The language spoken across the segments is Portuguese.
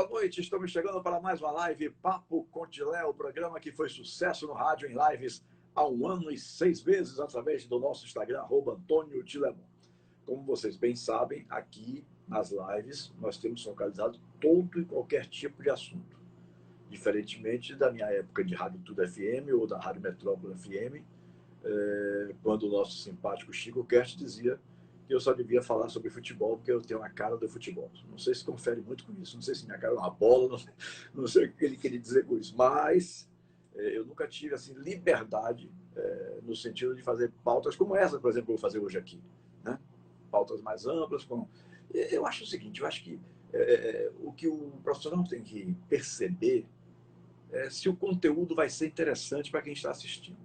boa noite. Estamos chegando para mais uma live Papo com Tilé, o programa que foi sucesso no rádio em lives há 1 ano e 6 meses, através do nosso Instagram, @AntônioTilemon. Como vocês bem sabem, aqui nas lives nós temos focalizado todo e qualquer tipo de assunto. Diferentemente da minha época de Rádio Tudo FM ou da Rádio Metrópole FM, quando o nosso simpático Chico Kerst dizia que eu só devia falar sobre futebol porque eu tenho a cara do futebol. Não sei se confere muito com isso, não sei se minha cara é uma bola, não sei o que ele queria dizer com isso, mas eu nunca tive assim, liberdade no sentido de fazer pautas como essa, por exemplo, que eu vou fazer hoje aqui, né? Pautas mais amplas. Eu acho o seguinte, eu acho que o que o profissional tem que perceber é se o conteúdo vai ser interessante para quem está assistindo.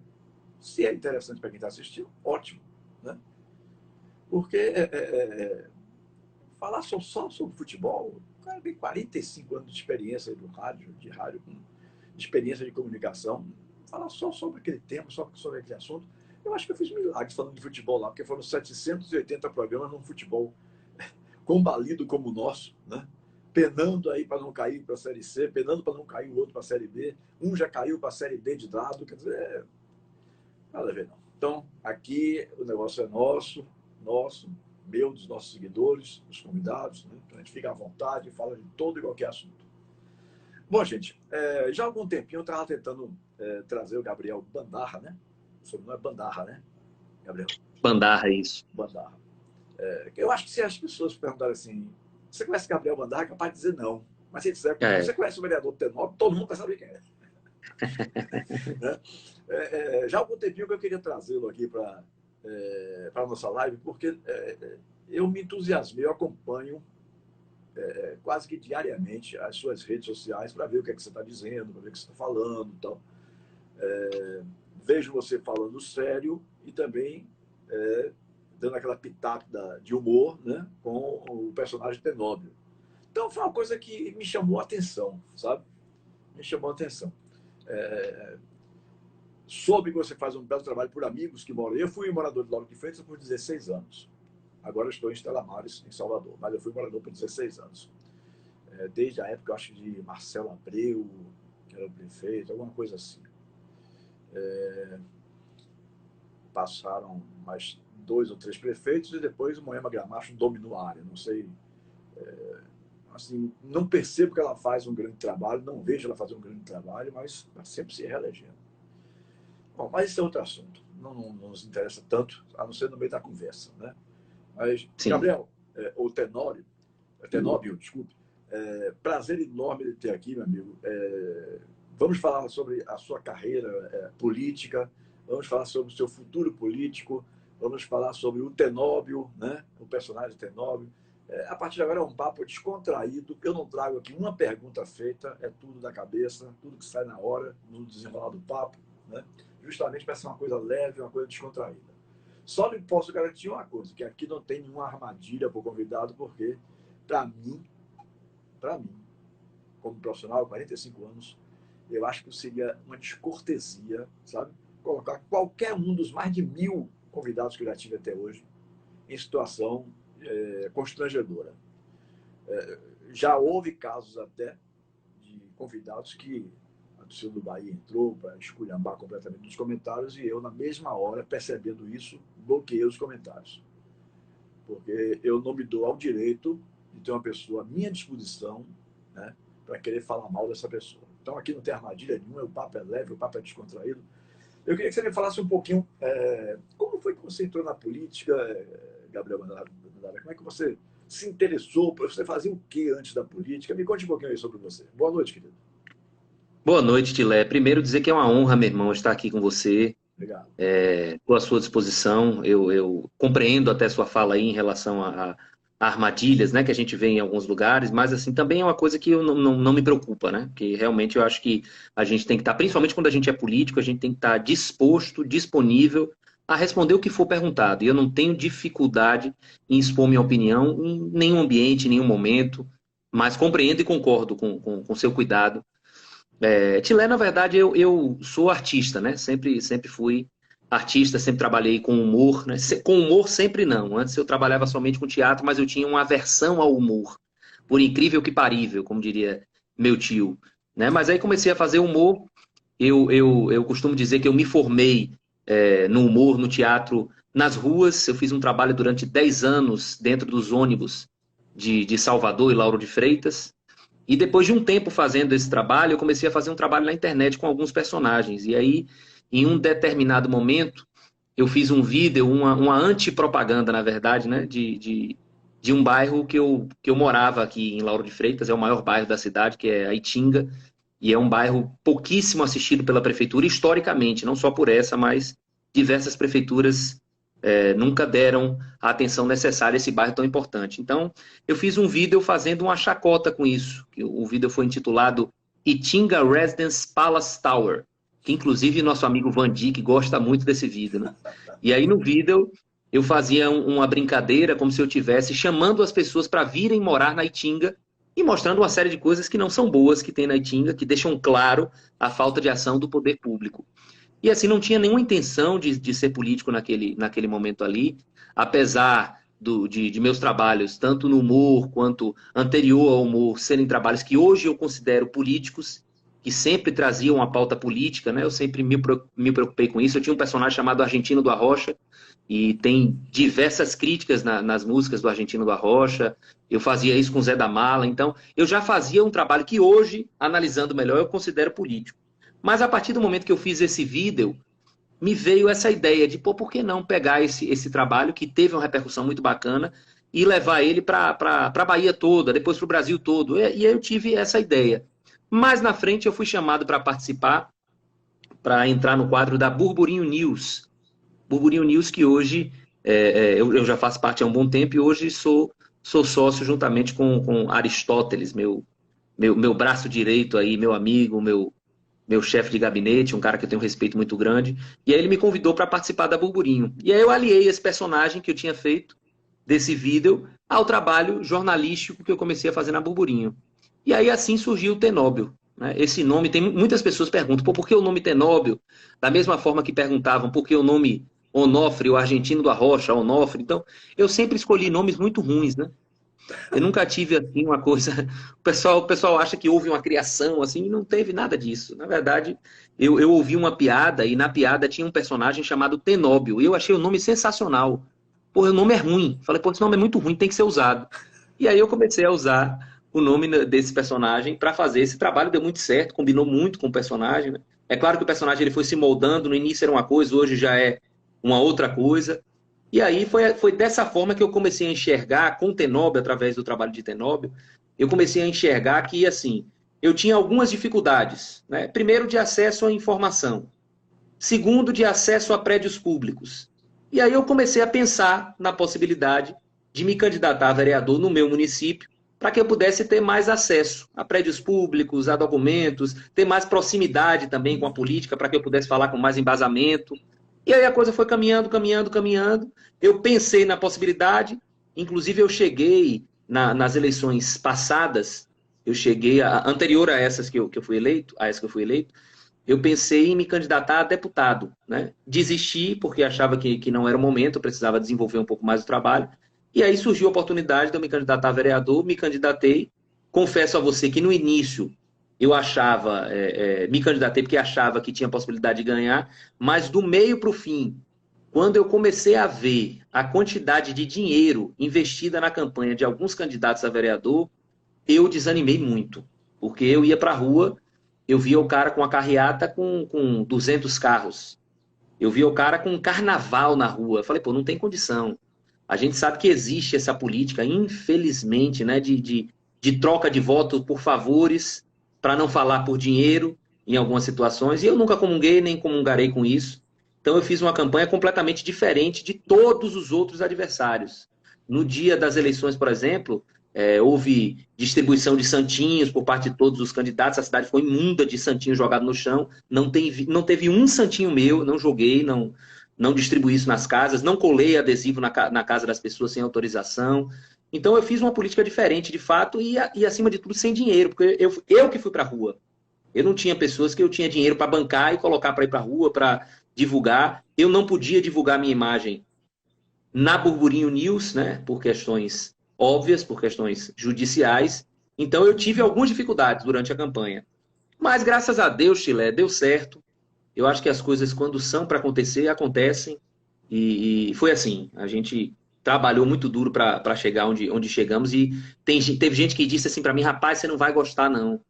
Se é interessante para quem está assistindo, ótimo, né? Porque falar só sobre futebol, o cara tem 45 anos de experiência do rádio, de experiência de comunicação, falar só sobre aquele tema, só sobre aquele assunto. Eu acho que eu fiz milagres falando de futebol lá, porque foram 780 programas num futebol combalido como o nosso, né? Penando aí para não cair para a Série C, penando para não cair o outro para a Série B. Um já caiu para a Série D de dado, quer dizer, nada a ver não. Então, aqui o negócio é nosso, meu, dos nossos seguidores, dos convidados, né? Então a gente fica à vontade e fala de todo e qualquer assunto. Bom, gente, já há algum tempinho eu estava tentando trazer o Gabriel Bandarra, né? O sobrenome é Bandarra, né, Gabriel? Bandarra, isso. Bandarra. Eu acho que se as pessoas perguntarem assim, você conhece Gabriel Bandarra? É capaz de dizer não. Mas se disser, você conhece o vereador Tenóbio, todo mundo vai saber quem é. Já há algum tempinho que eu queria trazê-lo aqui para a nossa live, porque eu me entusiasmei, eu acompanho quase que diariamente as suas redes sociais para ver o que é que você está dizendo, para ver o que você está falando e tal. Vejo você falando sério e também dando aquela pitada de humor, né, com o personagem Tenóbio. Então foi uma coisa que me chamou a atenção, sabe? Me chamou a atenção. Soube que você faz um belo trabalho por amigos que moram. Eu fui morador de Lauro de Freitas por 16 anos. Agora estou em Estela Maris, em Salvador, mas eu fui morador por 16 anos. Desde a época, eu acho, de Marcelo Abreu, que era o prefeito, alguma coisa assim. Passaram mais 2 ou 3 prefeitos e depois o Moema Gramacho dominou a área. Não sei, assim, não percebo que ela faz um grande trabalho, não vejo ela fazer um grande trabalho, mas ela sempre se reelegendo. Bom, mas esse é outro assunto. Não nos interessa tanto, a não ser no meio da conversa, né? Mas, sim. Gabriel, ou Tenóbio, desculpe, prazer enorme de ter aqui, meu amigo. Vamos falar sobre a sua carreira política, vamos falar sobre o seu futuro político, vamos falar sobre o Tenóbio, né? O personagem Tenóbio. A partir de agora é um papo descontraído. Eu não trago aqui uma pergunta feita, é tudo da cabeça, tudo que sai na hora, no desenrolar do papo, né? Justamente para ser uma coisa leve, uma coisa descontraída. Só lhe posso garantir uma coisa, que aqui não tem nenhuma armadilha para o convidado, porque, para mim, como profissional, 45 anos, eu acho que seria uma descortesia, sabe? Colocar qualquer um dos mais de 1000 convidados que eu já tive até hoje em situação constrangedora. Já houve casos até de convidados que a torcida do Bahia entrou para esculhambar completamente nos comentários e eu, na mesma hora, percebendo isso, bloqueei os comentários. Porque eu não me dou ao direito de ter uma pessoa à minha disposição, né, para querer falar mal dessa pessoa. Então aqui não tem armadilha nenhuma, o papo é leve, o papo é descontraído. Eu queria que você me falasse um pouquinho como foi que você entrou na política, Gabriel Bandarra? Como é que você se interessou? Você fazia o que antes da política? Me conte um pouquinho aí sobre você. Boa noite, querido. Boa noite, Tilé. Primeiro dizer que é uma honra, meu irmão, estar aqui com você. Obrigado. Estou à sua disposição. Eu compreendo até sua fala aí em relação a armadilhas, né, que a gente vê em alguns lugares, mas assim, também é uma coisa que não me preocupa, né? Porque realmente eu acho que a gente tem que estar, principalmente quando a gente é político, a gente tem que estar disposto, disponível a responder o que for perguntado. E eu não tenho dificuldade em expor minha opinião em nenhum ambiente, em nenhum momento, mas compreendo e concordo com seu cuidado. Tilé, na verdade, eu sou artista, né? Sempre fui artista, sempre trabalhei com humor, né? Com humor sempre não. Antes eu trabalhava somente com teatro, mas eu tinha uma aversão ao humor. por incrível que parível, como diria meu tio, né? Mas aí comecei a fazer humor. Eu costumo dizer que eu me formei no humor, no teatro, nas ruas. Eu fiz um trabalho durante 10 anos dentro dos ônibus de Salvador e Lauro de Freitas. E depois de um tempo fazendo esse trabalho, eu comecei a fazer um trabalho na internet com alguns personagens. E aí, em um determinado momento, eu fiz um vídeo, uma antipropaganda, na verdade, né, de um bairro que eu morava aqui em Lauro de Freitas, é o maior bairro da cidade, que é a Itinga, e é um bairro pouquíssimo assistido pela prefeitura, historicamente, não só por essa, mas diversas prefeituras nunca deram a atenção necessária a esse bairro tão importante. Então, eu fiz um vídeo fazendo uma chacota com isso. O vídeo foi intitulado Itinga Residence Palace Tower, que inclusive nosso amigo Vandic gosta muito desse vídeo, né? E aí no vídeo eu fazia uma brincadeira como se eu estivesse chamando as pessoas para virem morar na Itinga e mostrando uma série de coisas que não são boas que tem na Itinga, que deixam claro a falta de ação do poder público. E assim, não tinha nenhuma intenção de ser político naquele momento ali, apesar de meus trabalhos, tanto no humor quanto anterior ao humor, serem trabalhos que hoje eu considero políticos, que sempre traziam uma pauta política, né? Eu sempre me preocupei com isso. Eu tinha um personagem chamado Argentino do Arrocha, e tem diversas críticas nas músicas do Argentino do Arrocha. Eu fazia isso com Zé da Mala, então eu já fazia um trabalho que hoje, analisando melhor, eu considero político. Mas a partir do momento que eu fiz esse vídeo, me veio essa ideia de, pô, por que não pegar esse trabalho que teve uma repercussão muito bacana e levar ele para a Bahia toda, depois para o Brasil todo. E aí eu tive essa ideia. Mais na frente eu fui chamado para participar, para entrar no quadro da Burburinho News. Burburinho News que hoje eu já faço parte há um bom tempo e hoje sou sócio juntamente com Aristóteles, meu braço direito aí, meu amigo, meu chefe de gabinete, um cara que eu tenho um respeito muito grande, e aí ele me convidou para participar da Burburinho. E aí eu aliei esse personagem que eu tinha feito desse vídeo ao trabalho jornalístico que eu comecei a fazer na Burburinho. E aí assim surgiu o Tenóbio, né? Esse nome, tem muitas pessoas perguntam, pô, por que o nome Tenóbio? Da mesma forma que perguntavam por que o nome Onofre, o Argentino do Arrocha, Onofre. Então, eu sempre escolhi nomes muito ruins, né? Eu nunca tive assim uma coisa. O pessoal acha que houve uma criação assim, e não teve nada disso. Na verdade, eu ouvi uma piada e na piada tinha um personagem chamado Tenóbio. E eu achei o nome sensacional. Pô, o nome é ruim. Falei, pô, esse nome é muito ruim, tem que ser usado. E aí eu comecei a usar o nome desse personagem para fazer esse trabalho. Deu muito certo, combinou muito com o personagem, né? É claro que o personagem ele foi se moldando. No início era uma coisa, hoje já é uma outra coisa. E aí foi dessa forma que eu comecei a enxergar, com Tenóbio, através do trabalho de Tenóbio, eu comecei a enxergar que, assim, eu tinha algumas dificuldades, né? Primeiro, de acesso à informação. Segundo, de acesso a prédios públicos. E aí eu comecei a pensar na possibilidade de me candidatar a vereador no meu município, para que eu pudesse ter mais acesso a prédios públicos, a documentos, ter mais proximidade também com a política, para que eu pudesse falar com mais embasamento. E aí a coisa foi caminhando, caminhando, caminhando. Eu pensei na possibilidade, inclusive eu cheguei nas eleições passadas, eu cheguei anterior a essas que eu fui eleito, eu pensei em me candidatar a deputado, né? Desisti porque achava que não era o momento, eu precisava desenvolver um pouco mais o trabalho. E aí surgiu a oportunidade de eu me candidatar a vereador, me candidatei. Confesso a você que no início eu achava, me candidatei porque achava que tinha possibilidade de ganhar, mas do meio para o fim, quando eu comecei a ver a quantidade de dinheiro investida na campanha de alguns candidatos a vereador, eu desanimei muito, porque eu ia para a rua, eu via o cara com a carreata com 200 carros, eu via o cara com um carnaval na rua, eu falei, pô, não tem condição. A gente sabe que existe essa política, infelizmente, né, de troca de votos por favores, para não falar por dinheiro em algumas situações, e eu nunca comunguei nem comungarei com isso. Então eu fiz uma campanha completamente diferente de todos os outros adversários. No dia das eleições, por exemplo, houve distribuição de santinhos por parte de todos os candidatos, a cidade foi imunda de santinhos jogados no chão, não teve um santinho meu, não joguei, não distribuí isso nas casas, não colei adesivo na casa das pessoas sem autorização. Então eu fiz uma política diferente, de fato, e acima de tudo sem dinheiro, porque eu que fui para a rua. Eu não tinha pessoas que eu tinha dinheiro para bancar e colocar para ir para a rua, para divulgar. Eu não podia divulgar minha imagem na Burburinho News, né, por questões óbvias por questões judiciais. Então eu tive algumas dificuldades durante a campanha. Mas graças a Deus, Chilé, deu certo. Eu acho que as coisas, quando são para acontecer, acontecem. E foi assim. A gente trabalhou muito duro para chegar onde chegamos. E teve gente que disse assim para mim, rapaz, você não vai gostar, não.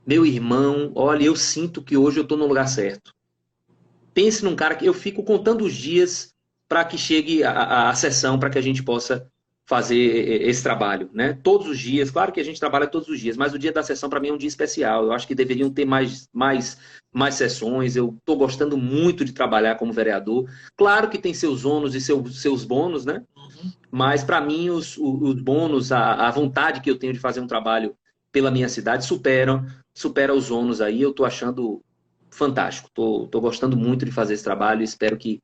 Meu irmão, olha, eu sinto que hoje eu estou no lugar certo. Pense num cara que eu fico contando os dias para que chegue a sessão, para que a gente possa fazer esse trabalho, né? Todos os dias, claro que a gente trabalha todos os dias, mas o dia da sessão para mim é um dia especial. Eu acho que deveriam ter mais sessões. Eu estou gostando muito de trabalhar como vereador. Claro que tem seus ônus e seus bônus, né? Mas para mim os bônus, a vontade que eu tenho de fazer um trabalho pela minha cidade supera os ônus aí. Eu estou achando fantástico. Tô gostando muito de fazer esse trabalho e espero que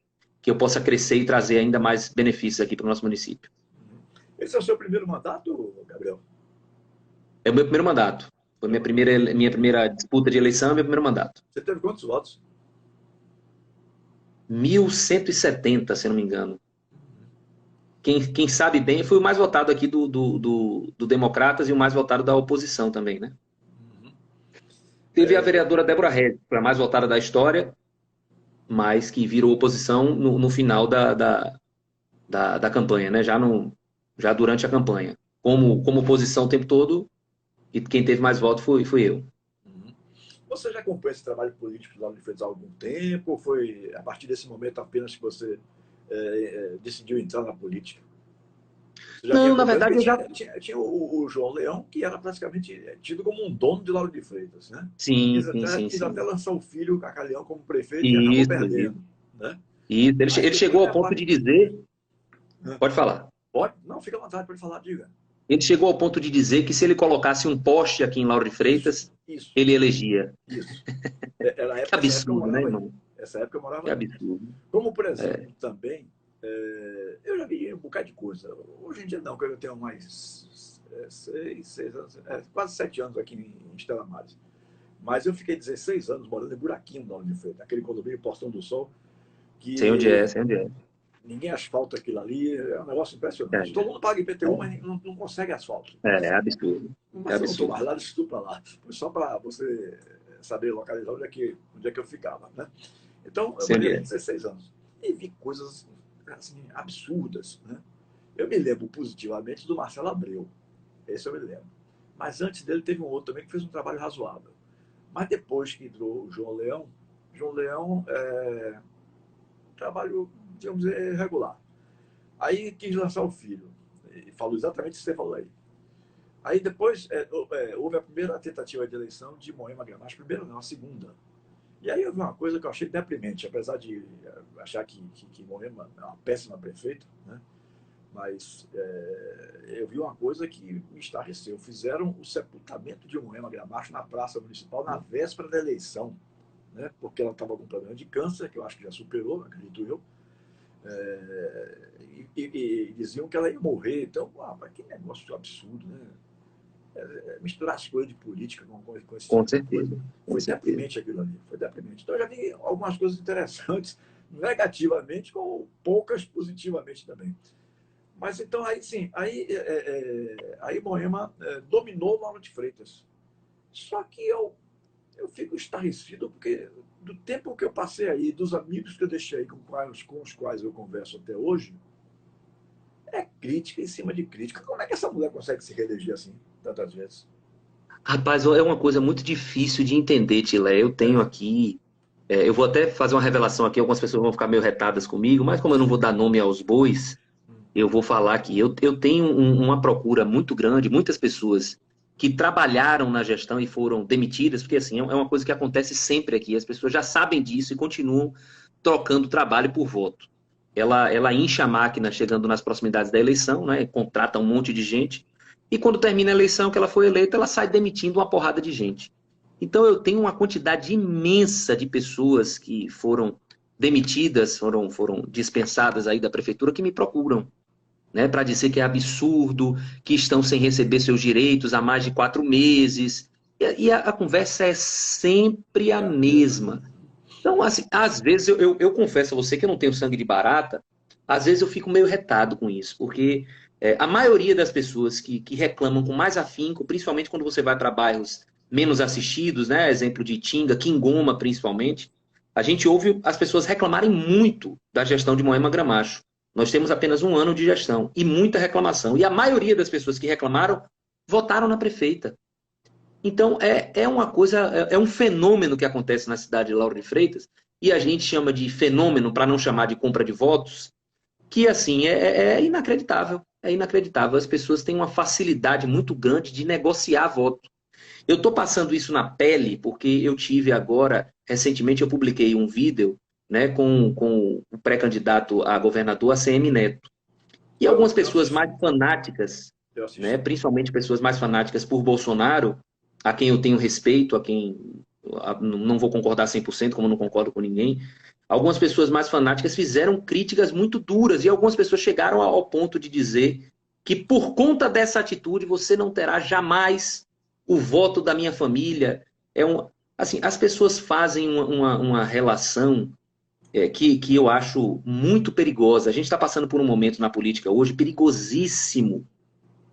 eu possa crescer e trazer ainda mais benefícios aqui para o nosso município. Esse é o seu primeiro mandato, Gabriel? É o meu primeiro mandato. Foi minha primeira disputa de eleição, meu primeiro mandato. Você teve quantos votos? 1.170, se não me engano. Quem sabe bem, foi o mais votado aqui do Democratas e o mais votado da oposição também, né? Teve a vereadora Débora Regis, que foi a mais votada da história, mas que virou oposição no final da campanha, né? Já durante a campanha. Como oposição o tempo todo, e quem teve mais votos fui eu. Você já acompanha esse trabalho político do Lauro de Freitas há algum tempo? Ou foi a partir desse momento apenas que você decidiu entrar na política? Não, na verdade eu já... Tinha o João Leão, que era praticamente tido como um dono de Lauro de Freitas, né? Sim, Quis até lançar o filho, o Cacalhão, como prefeito e acabou Isso, perdendo. Né? Ele chegou ao ponto de dizer... Pode falar. Pode? Não, fica à vontade, pode falar, diga. Ele chegou ao ponto de dizer que se ele colocasse um poste aqui em Lauro de Freitas, isso. Ele elegia. Isso. Era que absurdo, né, irmão? Essa época eu morava que absurdo. Como, por exemplo, também, eu já vi um bocado de coisa. Hoje em dia não, porque eu tenho mais 6 anos, quase 7 anos aqui em Estela Maris. Mas eu fiquei 16 anos morando em Buraquinho, na Lauro de Freitas, aquele condomínio Postão do Sol. Sei onde é. Ninguém asfalta aquilo ali, é um negócio impressionante. Todo mundo paga IPTU, mas não consegue asfalto. É absurdo. Mas eu não estou mais lá, deixa tudo para lá. Foi só para você saber localizar onde é que eu ficava. Né? Então, eu morei 16 anos. E vi coisas assim, absurdas. Né? Eu me lembro positivamente do Marcelo Abreu. Esse eu me lembro. Mas antes dele teve um outro também que fez um trabalho razoável. Mas depois que entrou o João Leão um trabalho, digamos, regular. Aí quis lançar o filho. E falou exatamente o que você falou aí. Aí depois houve a primeira tentativa de eleição de Moema Gramacho, primeira não, a segunda. E aí houve uma coisa que eu achei deprimente, apesar de achar que Moema é uma péssima prefeita, né? Mas eu vi uma coisa que me estarreceu. Fizeram o sepultamento de Moema Gramacho na Praça Municipal na véspera da eleição, né? Porque ela estava com problema de câncer, que eu acho que já superou, acredito eu. E diziam que ela ia morrer. Então, que negócio absurdo, né? Misturar as coisas de política com esse Com certeza. Foi deprimente aquilo ali. Foi deprimente. Então, eu já vi algumas coisas interessantes, negativamente, com poucas positivamente também. Mas então, aí sim, aí Moema dominou o Lauro de Freitas. Só que eu fico estarrecido, porque do tempo que eu passei aí, dos amigos que eu deixei com os quais eu converso até hoje, é crítica em cima de crítica. Como é que essa mulher consegue se reeleger assim, tantas vezes? Rapaz, é uma coisa muito difícil de entender, Tilé. Eu tenho aqui... eu vou até fazer uma revelação aqui, algumas pessoas vão ficar meio retadas comigo, mas como eu não vou dar nome aos bois, eu vou falar que eu tenho uma procura muito grande, muitas pessoas que trabalharam na gestão e foram demitidas, porque assim, é uma coisa que acontece sempre aqui, as pessoas já sabem disso e continuam trocando trabalho por voto. Ela incha a máquina chegando nas proximidades da eleição, né, contrata um monte de gente, e quando termina a eleição que ela foi eleita, ela sai demitindo uma porrada de gente. Então eu tenho uma quantidade imensa de pessoas que foram demitidas, foram dispensadas aí da prefeitura, que me procuram, né, para dizer que é absurdo, que estão sem receber seus direitos há mais de 4 meses. E a conversa é sempre a mesma. Então, assim, às vezes, eu confesso a você que eu não tenho sangue de barata, às vezes eu fico meio retado com isso, porque A maioria das pessoas que reclamam com mais afinco, principalmente quando você vai para bairros menos assistidos, né? Exemplo de Tinga, Quingoma, principalmente, a gente ouve as pessoas reclamarem muito da gestão de Moema Gramacho. Nós temos apenas um ano de gestão e muita reclamação. E a maioria das pessoas que reclamaram votaram na prefeita. Então, é uma coisa, é um fenômeno que acontece na cidade de Lauro de Freitas, e a gente chama de fenômeno, para não chamar de compra de votos, que, assim, é inacreditável. É inacreditável. As pessoas têm uma facilidade muito grande de negociar voto. Eu estou passando isso na pele porque eu tive agora, recentemente eu publiquei um vídeo, né, com o pré-candidato a governador, ACM Neto. E algumas pessoas mais fanáticas, né, principalmente pessoas mais fanáticas por Bolsonaro, a quem eu tenho respeito, a quem não vou concordar 100%, como não concordo com ninguém, algumas pessoas mais fanáticas fizeram críticas muito duras e algumas pessoas chegaram ao ponto de dizer que por conta dessa atitude você não terá jamais o voto da minha família. Assim, as pessoas fazem uma relação que eu acho muito perigosa. A gente está passando por um momento na política hoje perigosíssimo,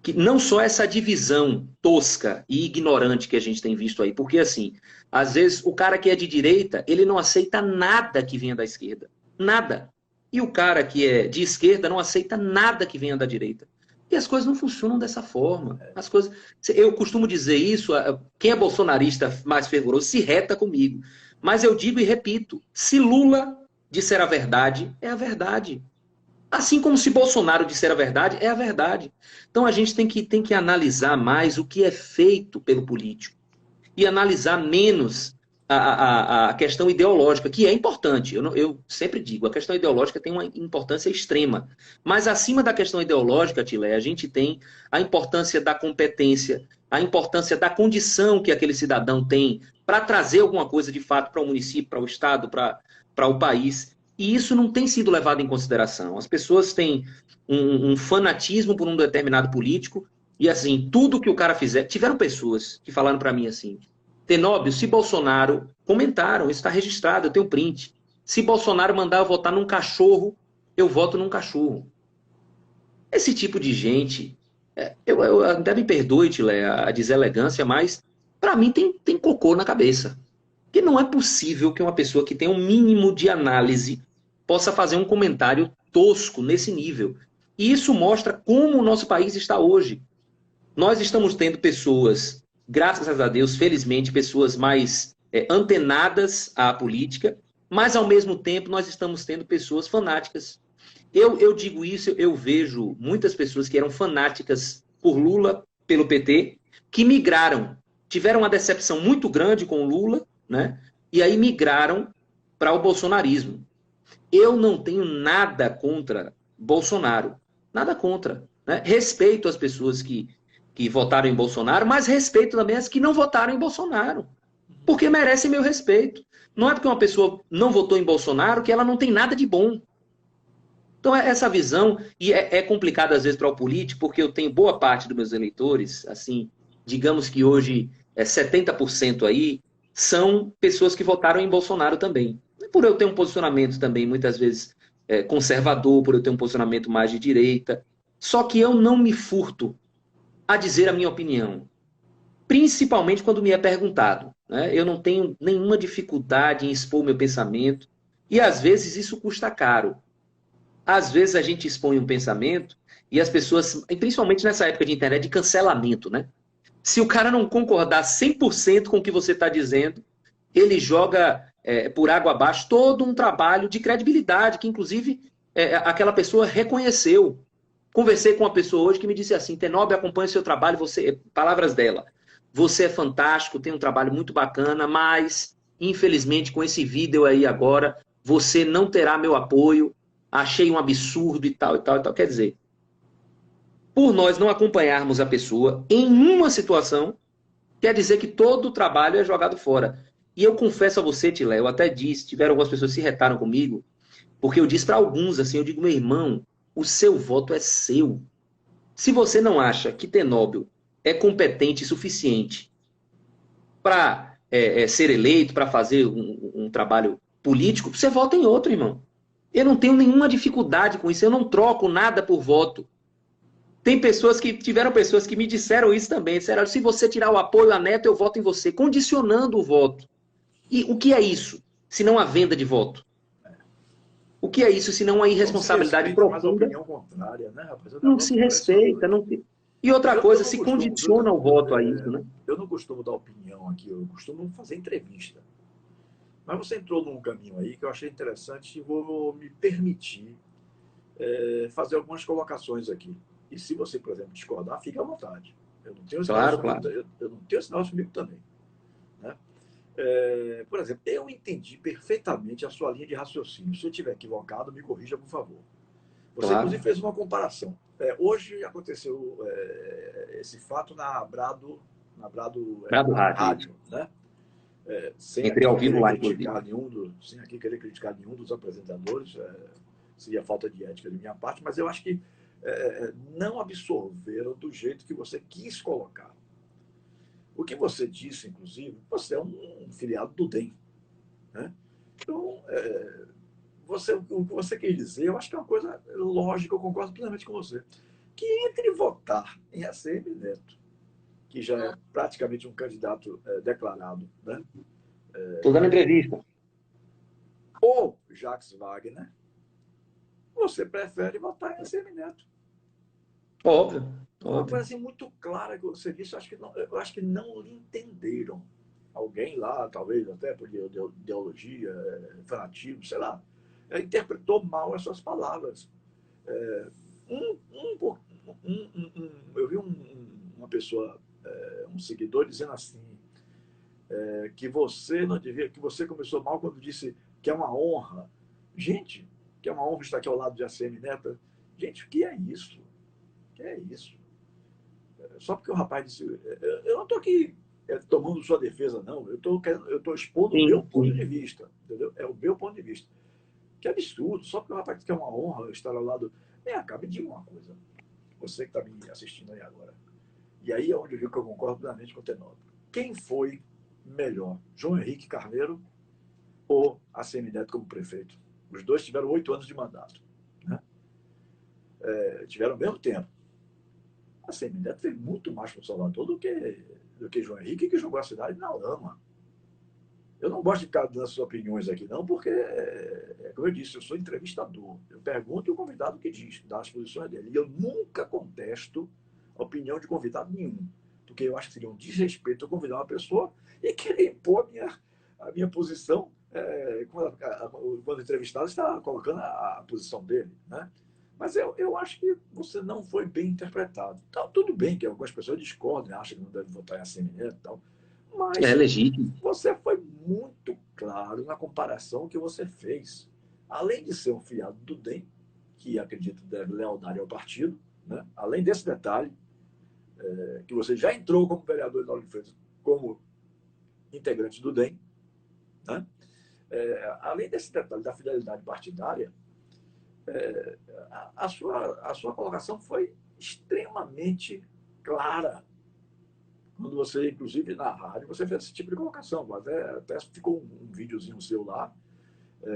que não só essa divisão tosca e ignorante que a gente tem visto aí, porque assim, às vezes o cara que é de direita, ele não aceita nada que venha da esquerda, nada. E o cara que é de esquerda não aceita nada que venha da direita. E as coisas não funcionam dessa forma. As coisas, eu costumo dizer isso, quem é bolsonarista mais fervoroso se reta comigo. Mas eu digo e repito, se Lula disser a verdade, é a verdade. Assim como se Bolsonaro disser a verdade, é a verdade. Então a gente tem que analisar mais o que é feito pelo político e analisar menos a questão ideológica, que é importante. Eu sempre digo, a questão ideológica tem uma importância extrema. Mas acima da questão ideológica, Tilé, a gente tem a importância da competência, a importância da condição que aquele cidadão tem para trazer alguma coisa de fato para o município, para o estado, para o país. E isso não tem sido levado em consideração. As pessoas têm um fanatismo por um determinado político e, assim, tudo que o cara fizer... Tiveram pessoas que falaram para mim assim, Tenóbio, se Bolsonaro... Comentaram, isso está registrado, eu tenho print. Se Bolsonaro mandar eu votar num cachorro, eu voto num cachorro. Esse tipo de gente... até me perdoe, Tilé, a deselegância, mas para mim tem cocô na cabeça. Porque não é possível que uma pessoa que tem um mínimo de análise possa fazer um comentário tosco nesse nível. E isso mostra como o nosso país está hoje. Nós estamos tendo pessoas, graças a Deus, felizmente, pessoas mais antenadas à política, mas, ao mesmo tempo, nós estamos tendo pessoas fanáticas. Eu digo isso, eu vejo muitas pessoas que eram fanáticas por Lula, pelo PT, que migraram, tiveram uma decepção muito grande com o Lula, né? E aí migraram para o bolsonarismo. Eu não tenho nada contra Bolsonaro, nada contra, né? Respeito as pessoas que votaram em Bolsonaro, mas respeito também as que não votaram em Bolsonaro, porque merecem meu respeito. Não é porque uma pessoa não votou em Bolsonaro que ela não tem nada de bom. Então, essa visão, e é complicado às vezes para o político, porque eu tenho boa parte dos meus eleitores, assim, digamos que hoje 70% aí, são pessoas que votaram em Bolsonaro também. Por eu ter um posicionamento também, muitas vezes, conservador, por eu ter um posicionamento mais de direita. Só que eu não me furto a dizer a minha opinião, principalmente quando me é perguntado, né? Eu não tenho nenhuma dificuldade em expor meu pensamento, e às vezes isso custa caro. Às vezes a gente expõe um pensamento e as pessoas, principalmente nessa época de internet, de cancelamento, né? Se o cara não concordar 100% com o que você está dizendo, ele joga por água abaixo todo um trabalho de credibilidade, que inclusive aquela pessoa reconheceu. Conversei com uma pessoa hoje que me disse assim, Tenóbio, acompanha o seu trabalho, palavras dela, você é fantástico, tem um trabalho muito bacana, mas, infelizmente, com esse vídeo aí agora, você não terá meu apoio, achei um absurdo e tal, e tal, e tal. Quer dizer, por nós não acompanharmos a pessoa em uma situação, quer dizer que todo o trabalho é jogado fora. E eu confesso a você, Tilé, eu até disse, tiveram algumas pessoas que se retaram comigo, porque eu disse para alguns assim, eu digo, meu irmão, o seu voto é seu. Se você não acha que Tenóbio é competente o suficiente para ser eleito, para fazer um trabalho político, você vota em outro, irmão. Eu não tenho nenhuma dificuldade com isso, eu não troco nada por voto. tiveram pessoas que me disseram isso também. Disseram, se você tirar o apoio a Neto, eu voto em você, condicionando o voto. E o que é isso, se não a venda de voto? O que é isso, se não a Não se irresponsabilidade respeita mais a profunda? opinião contrária, né, rapaz? É um Não se negócio respeita. impressionante. Não se... E Mas outra eu coisa, não se costumo, condiciona o voto a isso, né? eu não costumo dar opinião aqui, eu costumo fazer entrevista. Mas você entrou num caminho aí que eu achei interessante e vou me permitir fazer algumas colocações aqui. E se você, por exemplo, discordar, fique à vontade. Eu não tenho esse negócio Claro, comigo, claro. eu não tenho esse negócio comigo também. Né? Por exemplo, eu entendi perfeitamente a sua linha de raciocínio. Se eu estiver equivocado, me corrija, por favor. Você, inclusive, Claro. fez uma comparação. Hoje aconteceu esse fato na Brado rádio, isso. Rádio, né? Sem Entrei aqui ao vivo querer lá, inclusive. criticar sem aqui querer criticar nenhum dos apresentadores, seria falta de ética de minha parte, mas eu acho que não absorveram do jeito que você quis colocar. O que você disse, inclusive, você é um filiado do DEM, né? Então, o que você quis dizer, eu acho que é uma coisa lógica, eu concordo plenamente com você. Que entre votar em ACM Neto, que já é praticamente um candidato declarado, né? Estou dando entrevista. Ou Jacques Wagner, você prefere votar em ACM Neto. Óbvio, Uma óbvio. coisa assim muito clara que você disse, eu acho que não lhe entenderam. Alguém lá, talvez até por ideologia, fanatismo, sei lá, interpretou mal as suas palavras. Um, um, eu vi uma pessoa, um seguidor, dizendo assim, que você não devia, que você começou mal quando disse que é uma honra. Gente, que é uma honra estar aqui ao lado de ACM Neto. Gente, o que é isso? O que é isso? Só porque o rapaz disse. Eu não estou aqui tomando sua defesa, não. Eu estou expondo o meu Sim, ponto de sim. vista. Entendeu? É o meu ponto de vista. Que absurdo. Só porque o rapaz disse que é uma honra estar ao lado. Acabe de uma coisa. Você que está me assistindo aí agora. E aí é onde eu digo que eu concordo plenamente com o Tenório. Quem foi melhor? João Henrique Carneiro ou ACM Neto como prefeito? Os dois tiveram 8 anos de mandato. Né? Tiveram o mesmo tempo. A ACM Neto fez muito mais para o Salvador do que João Henrique, que jogou a cidade na lama. Eu não gosto de ficar dando essas opiniões aqui, não, porque, como eu disse, eu sou entrevistador. Eu pergunto e o convidado que diz, dá as posições dele. E eu nunca contesto a opinião de convidado nenhum, porque eu acho que seria um desrespeito eu convidar uma pessoa e querer impor a minha posição quando o entrevistado está colocando a posição dele. Né? Mas eu acho que você não foi bem interpretado. Então, tudo bem que algumas pessoas discordam, acham que não deve votar em assembleia e tal, É mas legítimo. você foi muito claro na comparação que você fez. Além de ser um filiado do DEM, que acredito deve lealdade ao partido, né? Além desse detalhe, que você já entrou como vereador de Lauro de Freitas, como integrante do DEM, né? Além desse detalhe da fidelidade partidária, a sua colocação foi extremamente clara. Quando você, inclusive na rádio, você fez esse tipo de colocação. Até ficou um videozinho seu lá,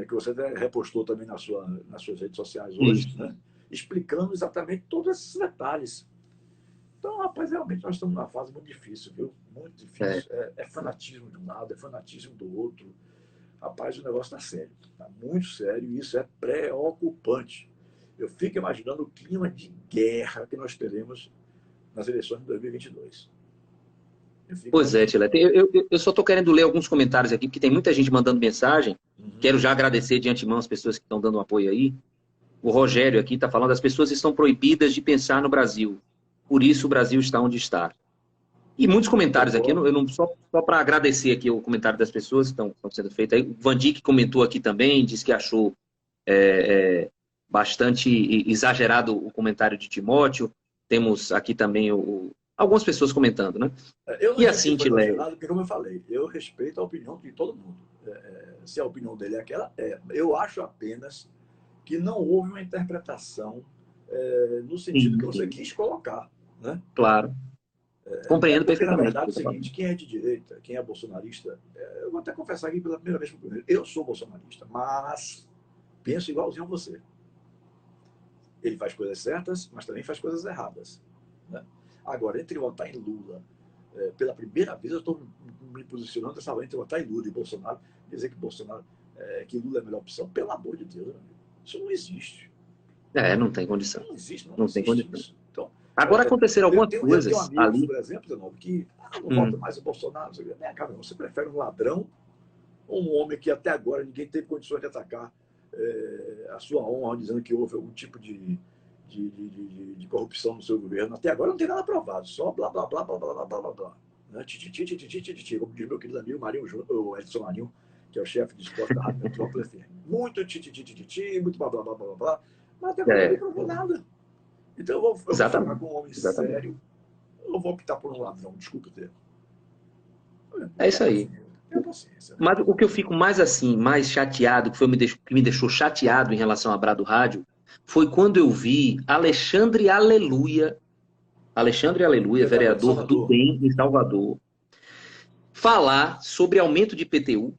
que você até repostou também nas suas redes sociais hoje, Isso. né? Explicando exatamente todos esses detalhes. Então, rapaz, realmente nós estamos numa fase muito difícil, viu? Muito É. difícil. É fanatismo de um lado, é fanatismo do outro. Rapaz, o negócio está sério. Está muito sério e isso é preocupante. Eu fico imaginando o clima de guerra que nós teremos nas eleições de 2022. Eu fico Pois é, imaginando. Tilete. Eu só estou querendo ler alguns comentários aqui, porque tem muita gente mandando mensagem. Uhum. Quero já agradecer de antemão as pessoas que estão dando um apoio aí. O Rogério aqui está falando, as pessoas estão proibidas de pensar no Brasil. Por isso o Brasil está onde está. E muitos comentários aqui, Concordo. só para agradecer aqui o comentário das pessoas que estão sendo feitos aí. O Vandic comentou aqui também, disse que achou bastante exagerado o comentário de Timóteo. Temos aqui também algumas pessoas comentando, né? Eu não E digo que assim, foi Tilé, exagerado, porque, como eu falei, eu respeito a opinião de todo mundo. Se a opinião dele é aquela, é. Eu acho apenas que não houve uma interpretação no sentido que sim, você sim, quis colocar. Né? claro. Compreendo Porque, na perfeitamente o que verdade, é você o está falando. seguinte: quem é de direita, quem é bolsonarista, eu vou até confessar aqui pela primeira vez, eu sou bolsonarista, mas penso igualzinho a você. Ele faz coisas certas, mas também faz coisas erradas, né? Agora, entre votar em Lula, pela primeira vez eu estou me posicionando dessa vez entre votar em Lula e Bolsonaro, dizer que que Lula é a melhor opção, pelo amor de Deus, amigo. Isso não existe. Não tem condição. Não tem existe condição. isso. Então, agora aconteceram algumas coisas eu tenho amigos, ali. por exemplo, de novo, que não votam mais em Bolsonaro. Cara, você prefere um ladrão ou um homem que até agora ninguém teve condições de atacar a sua honra, dizendo que houve algum tipo de corrupção no seu governo? Até agora não tem nada provado, só blá, blá, blá, blá, blá, blá, blá, blá, blá. Como diz meu querido amigo Marinho, o Edson Marinho, que é o chefe de esporte da Rádio Metrópole FM. Muito muito blá, blá, blá, blá, blá, mas até agora não provou nada. Então eu vou ficar com um homem sério, eu vou optar por um ladrão, desculpa o termo. É isso aí. Mas o que eu fico mais chateado, que me deixou chateado em relação à Brado Rádio, foi quando eu vi Alexandre Aleluia, vereador do DEM em Salvador, falar sobre aumento de IPTU,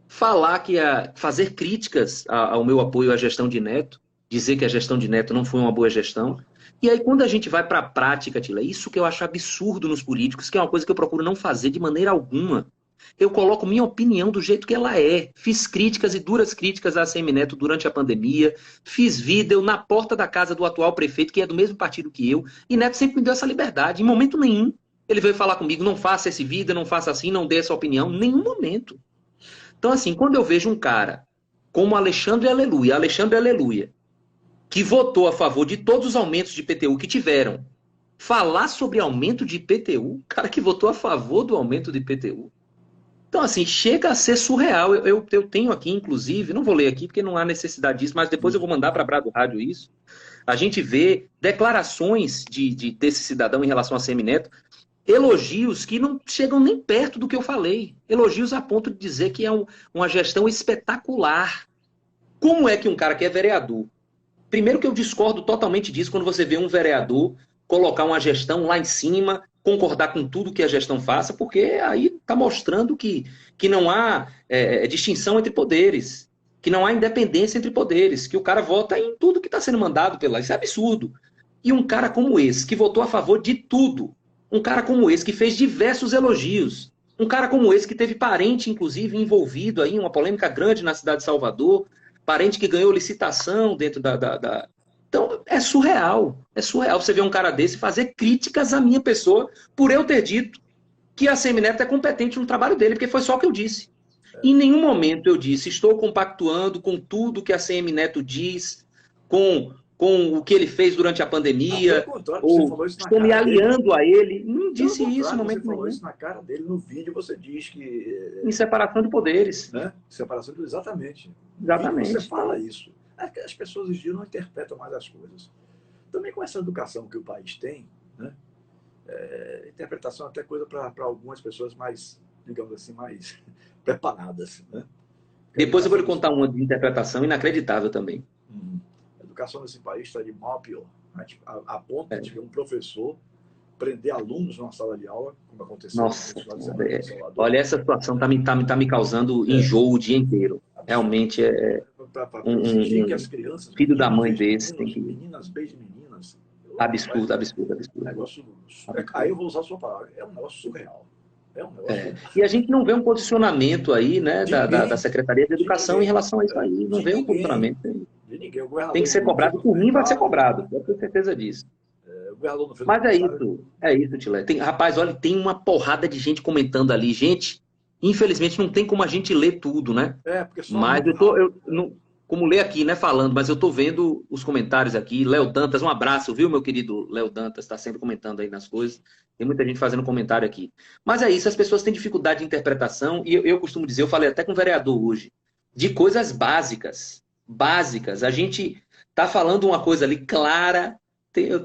falar que fazer críticas ao meu apoio à gestão de Neto, dizer que a gestão de Neto não foi uma boa gestão. E aí, quando a gente vai para a prática, Tila, isso que eu acho absurdo nos políticos, que é uma coisa que eu procuro não fazer de maneira alguma. Eu coloco minha opinião do jeito que ela é. Fiz críticas e duras críticas a ACM Neto durante a pandemia. Fiz vídeo na porta da casa do atual prefeito, que é do mesmo partido que eu. E Neto sempre me deu essa liberdade. Em momento nenhum ele veio falar comigo, não faça esse vídeo, não faça assim, não dê essa opinião. Em nenhum momento. Então, assim, quando eu vejo um cara como Alexandre Aleluia, que votou a favor de todos os aumentos de IPTU que tiveram, falar sobre aumento de IPTU, cara que votou a favor do aumento de IPTU. Então, assim, chega a ser surreal. Eu tenho aqui, inclusive, não vou ler aqui porque não há necessidade disso, mas depois eu vou mandar para a Brado Rádio isso. A gente vê declarações desse cidadão em relação a ACM Neto, elogios que não chegam nem perto do que eu falei. Elogios a ponto de dizer que é uma gestão espetacular. Como é que um cara que é vereador... Primeiro que eu discordo totalmente disso quando você vê um vereador colocar uma gestão lá em cima, concordar com tudo que a gestão faça, porque aí está mostrando que não há distinção entre poderes, que não há independência entre poderes, que o cara vota em tudo que está sendo mandado pela... Isso é absurdo. E um cara como esse, que votou a favor de tudo, um cara como esse, que fez diversos elogios, um cara como esse, que teve parente, inclusive, envolvido aí em uma polêmica grande na cidade de Salvador, parente que ganhou licitação dentro Então, é surreal. É surreal você ver um cara desse fazer críticas à minha pessoa por eu ter dito que a ACM Neto é competente no trabalho dele, porque foi só o que eu disse. Em nenhum momento eu disse, estou compactuando com tudo que a ACM Neto diz, com o que ele fez durante a pandemia, ou estou me aliando a ele. Não disse isso em momento nenhum. Você falou isso na cara dele, no vídeo você diz que... Em separação de poderes. Né? Separação de... Exatamente. Exatamente. Você fala isso. As pessoas hoje em dia não interpretam mais as coisas. Também com essa educação que o país tem, né? Interpretação é até coisa para algumas pessoas mais, digamos assim, mais preparadas. Né? Depois eu vou lhe contar uma de interpretação inacreditável também. A educação nesse país está de mal a pior. A ponto de um professor prender alunos numa sala de aula, como aconteceu no final de semana em Salvador. Olha, essa situação está me causando enjoo o dia inteiro. Realmente é que as crianças, filho da mãe desse. Meninas beijam meninas. Absurdo. Negócio, aí eu vou usar a sua palavra. É um negócio surreal. E a gente não vê um posicionamento aí, né, da Secretaria de Educação em relação a isso aí. Não vê um posicionamento aí. Tem que ser cobrado. Por mim vai ser cobrado. Eu tenho certeza disso. Mas é isso, Tilé. Rapaz, olha, tem uma porrada de gente comentando ali. Gente, infelizmente não tem como a gente ler tudo, né? Mas como ler aqui, né, falando, mas eu tô vendo os comentários aqui. Léo Dantas, um abraço, viu, meu querido Léo Dantas, está sempre comentando aí nas coisas. Tem muita gente fazendo comentário aqui. Mas é isso, as pessoas têm dificuldade de interpretação, e eu costumo dizer, eu falei até com o vereador hoje, de coisas básicas. A gente tá falando uma coisa ali clara. Eu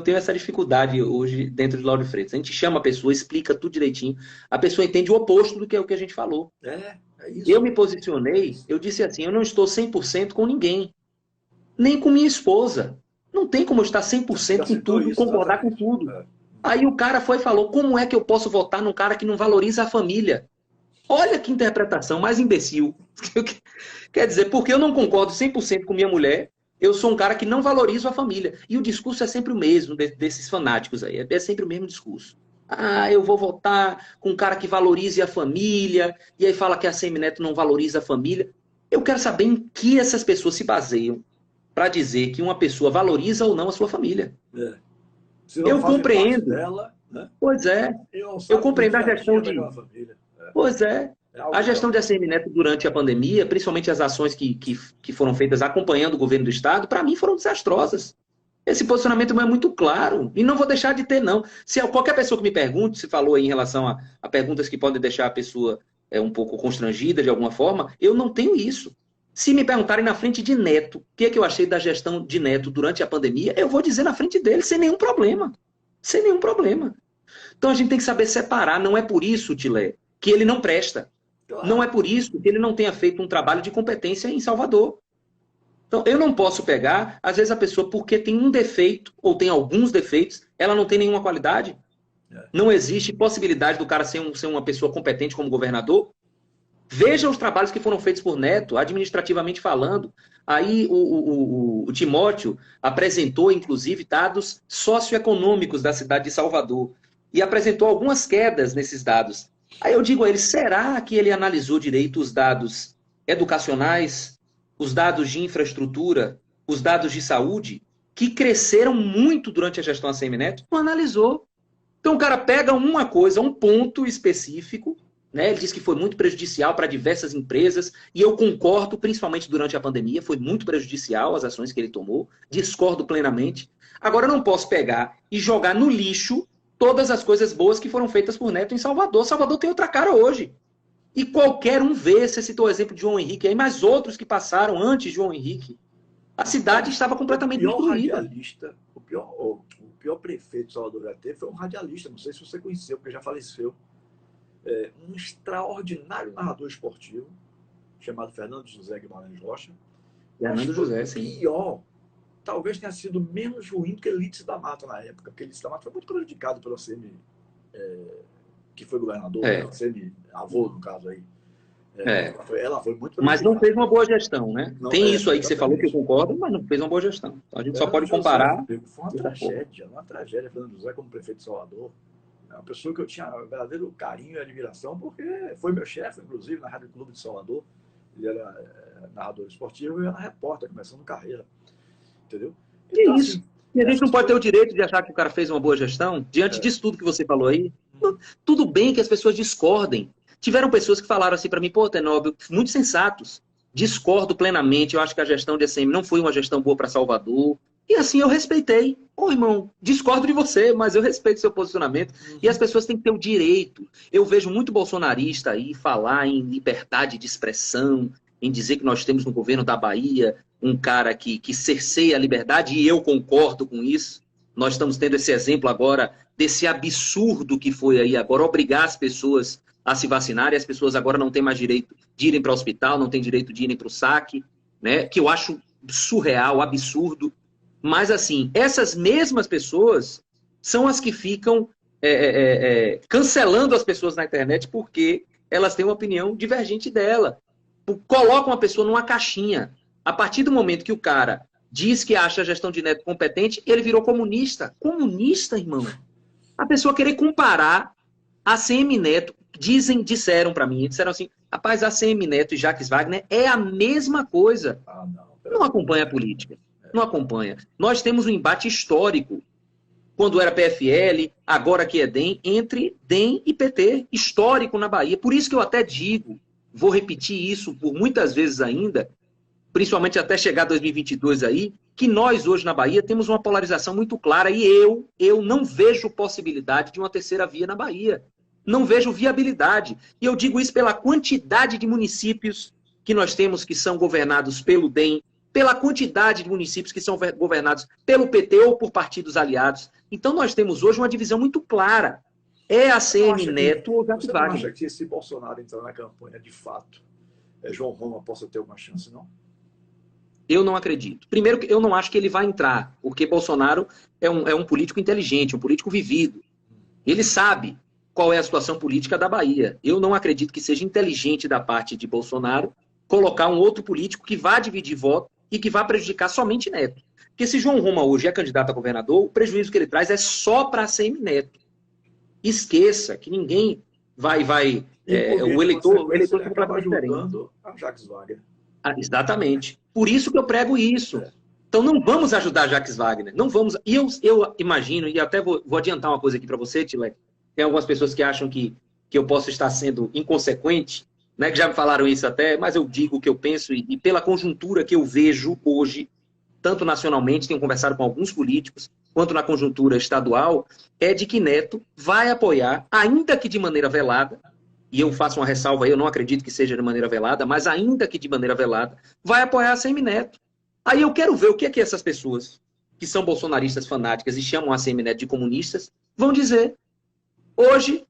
tenho essa dificuldade hoje dentro de Lauro de Freitas. A gente chama a pessoa, explica tudo direitinho, a pessoa entende o oposto do que é o que a gente falou. É isso. Eu me posicionei, eu disse assim, eu não estou 100% com ninguém, nem com minha esposa. Não tem como eu estar 100% com tudo, concordar com tudo. Aí o cara foi e falou, como é que eu posso votar num cara que não valoriza a família? Olha que interpretação mais imbecil. Quer dizer, porque eu não concordo 100% com minha mulher, Eu sou um cara que não valorizo a família. E o discurso é sempre o mesmo desses fanáticos aí. É sempre o mesmo discurso. Ah, eu vou votar com um cara que valorize a família, e aí fala que a Semineto não valoriza a família. Eu quero saber em que essas pessoas se baseiam para dizer que uma pessoa valoriza ou não a sua família. Se não Eu fazem parte compreendo. dela, né? Pois é. Eu compreendo a gestão de... Pois é. A gestão de ACM Neto durante a pandemia, principalmente as ações que foram feitas acompanhando o governo do Estado, para mim foram desastrosas. Esse posicionamento não é muito claro. E não vou deixar de ter, não. Se qualquer pessoa que me pergunte, se falou aí em relação a perguntas que podem deixar a pessoa um pouco constrangida de alguma forma, eu não tenho isso. Se me perguntarem na frente de Neto, o que é que eu achei da gestão de Neto durante a pandemia, eu vou dizer na frente dele, sem nenhum problema. Sem nenhum problema. Então a gente tem que saber separar. Não é por isso, Tilé, que ele não presta. Claro. Não é por isso que ele não tenha feito um trabalho de competência em Salvador. Então, eu não posso pegar, às vezes a pessoa, porque tem um defeito, ou tem alguns defeitos, ela não tem nenhuma qualidade. Não existe possibilidade do cara ser uma pessoa competente como governador. Veja os trabalhos que foram feitos por Neto, administrativamente falando. Aí o Timóteo apresentou, inclusive, dados socioeconômicos da cidade de Salvador. E apresentou algumas quedas nesses dados. Aí eu digo a ele, será que ele analisou direito os dados educacionais, os dados de infraestrutura, os dados de saúde, que cresceram muito durante a gestão ACM Neto? Não analisou. Então o cara pega uma coisa, um ponto específico, né? Ele diz que foi muito prejudicial para diversas empresas, e eu concordo, principalmente durante a pandemia, foi muito prejudicial as ações que ele tomou, discordo plenamente. Agora eu não posso pegar e jogar no lixo todas as coisas boas que foram feitas por Neto em Salvador. Salvador tem outra cara hoje. E qualquer um vê, você citou o exemplo de João Henrique aí, mas outros que passaram antes de João Henrique. A cidade estava completamente destruída. O pior prefeito de Salvador já teve foi um radialista, não sei se você conheceu, porque já faleceu. Um extraordinário narrador esportivo, chamado Fernando José Guimarães Rocha. Fernando José, sim. Pior, talvez tenha sido menos ruim do que Lídice da Mata na época, porque Lídice da Mata foi muito prejudicado pela CM, que foi governador, pela CM avô, no caso aí. Ela foi muito prejudicada. Mas não fez uma boa gestão, né? Não, tem isso aí que você falou que eu concordo, mas não fez uma boa gestão. Então a gente só pode comparar. Foi uma tragédia, Fernando José como prefeito de Salvador. É uma pessoa que eu tinha um verdadeiro carinho e admiração, porque foi meu chefe, inclusive, na Rádio Clube de Salvador. Ele era narrador esportivo e eu era repórter, começando carreira. Entendeu? Então, é isso. Assim, e a gente não pode ter o direito de achar que o cara fez uma boa gestão, diante disso tudo que você falou aí. Tudo bem que as pessoas discordem. Tiveram pessoas que falaram assim para mim, pô, Tenóbio, muito sensatos. Discordo plenamente, eu acho que a gestão de ACM não foi uma gestão boa para Salvador. E assim eu respeitei. Ô, irmão, discordo de você, mas eu respeito seu posicionamento. E as pessoas têm que ter o direito. Eu vejo muito bolsonarista aí falar em liberdade de expressão, em dizer que nós temos no governo da Bahia um cara que cerceia a liberdade, e eu concordo com isso. Nós estamos tendo esse exemplo agora desse absurdo que foi aí agora obrigar as pessoas a se vacinar, e as pessoas agora não têm mais direito de irem para o hospital, não têm direito de irem para o saque, né? Que eu acho surreal, absurdo. Mas, assim, essas mesmas pessoas são as que ficam cancelando as pessoas na internet porque elas têm uma opinião divergente dela. Colocam a pessoa numa caixinha. A partir do momento que o cara diz que acha a gestão de Neto competente, ele virou comunista. Comunista, irmão? A pessoa querer comparar a ACM Neto, disseram para mim, disseram assim, rapaz, a ACM Neto e Jacques Wagner é a mesma coisa. Não acompanha a política. Não acompanha. Nós temos um embate histórico, quando era PFL, agora que é DEM, entre DEM e PT, histórico na Bahia. Por isso que eu até digo, vou repetir isso por muitas vezes ainda, principalmente até chegar 2022 aí, que nós hoje na Bahia temos uma polarização muito clara e eu não vejo possibilidade de uma terceira via na Bahia. Não vejo viabilidade. E eu digo isso pela quantidade de municípios que nós temos que são governados pelo DEM, pela quantidade de municípios que são governados pelo PT ou por partidos aliados. Então nós temos hoje uma divisão muito clara. É a ACM Neto ou Jacques Wagner. Você acha que se Bolsonaro entrar na campanha de fato, João Roma possa ter uma chance, não? Eu não acredito. Primeiro, eu não acho que ele vai entrar, porque Bolsonaro é um político inteligente, um político vivido. Ele sabe qual é a situação política da Bahia. Eu não acredito que seja inteligente da parte de Bolsonaro colocar um outro político que vá dividir voto e que vai prejudicar somente Neto. Porque se João Roma hoje é candidato a governador, o prejuízo que ele traz é só para a ACM Neto. Esqueça que ninguém vai o eleitor fica completamente ajudando a Jacques Wagner. Exatamente. Por isso que eu prego isso. Então não vamos ajudar Jacques Wagner. Não vamos. E eu imagino, e até vou adiantar uma coisa aqui para você, Tilé. Tem algumas pessoas que acham que eu posso estar sendo inconsequente, né, que já me falaram isso até, mas eu digo o que eu penso e pela conjuntura que eu vejo hoje, tanto nacionalmente, tenho conversado com alguns políticos, quanto na conjuntura estadual, é de que Neto vai apoiar, ainda que de maneira velada, e eu faço uma ressalva aí, eu não acredito que seja de maneira velada, mas ainda que de maneira velada, vai apoiar a ACM Neto. Aí eu quero ver o que é que essas pessoas, que são bolsonaristas fanáticas e chamam a ACM Neto de comunistas, vão dizer. Hoje,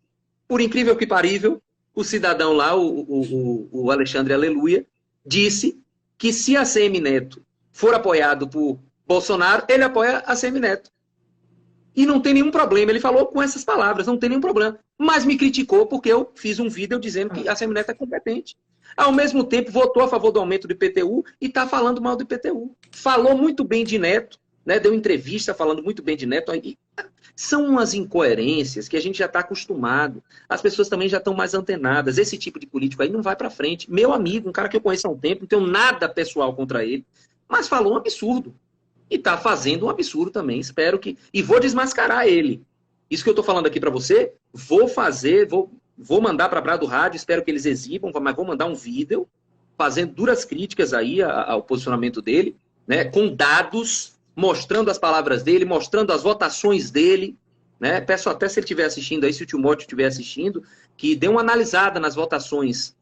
por incrível que parível, o cidadão lá, o Alexandre Aleluia, disse que se a ACM Neto for apoiado por Bolsonaro, ele apoia a ACM Neto. E não tem nenhum problema. Ele falou com essas palavras, não tem nenhum problema. Mas me criticou porque eu fiz um vídeo dizendo que a ACM Neto é competente. Ao mesmo tempo, votou a favor do aumento do IPTU e está falando mal do IPTU. Falou muito bem de Neto, né? Deu entrevista falando muito bem de Neto. São umas incoerências que a gente já está acostumado. As pessoas também já estão mais antenadas. Esse tipo de político aí não vai para frente. Meu amigo, um cara que eu conheço há um tempo, não tenho nada pessoal contra ele, mas falou um absurdo. E está fazendo um absurdo também. Espero que... E vou desmascarar ele. Isso que eu estou falando aqui para você, vou fazer, vou mandar para a Brado Rádio, espero que eles exibam, mas vou mandar um vídeo fazendo duras críticas aí ao posicionamento dele, né, com dados, mostrando as palavras dele, mostrando as votações dele, né? Peço até se ele estiver assistindo aí, se o Timóteo estiver assistindo, que dê uma analisada nas votações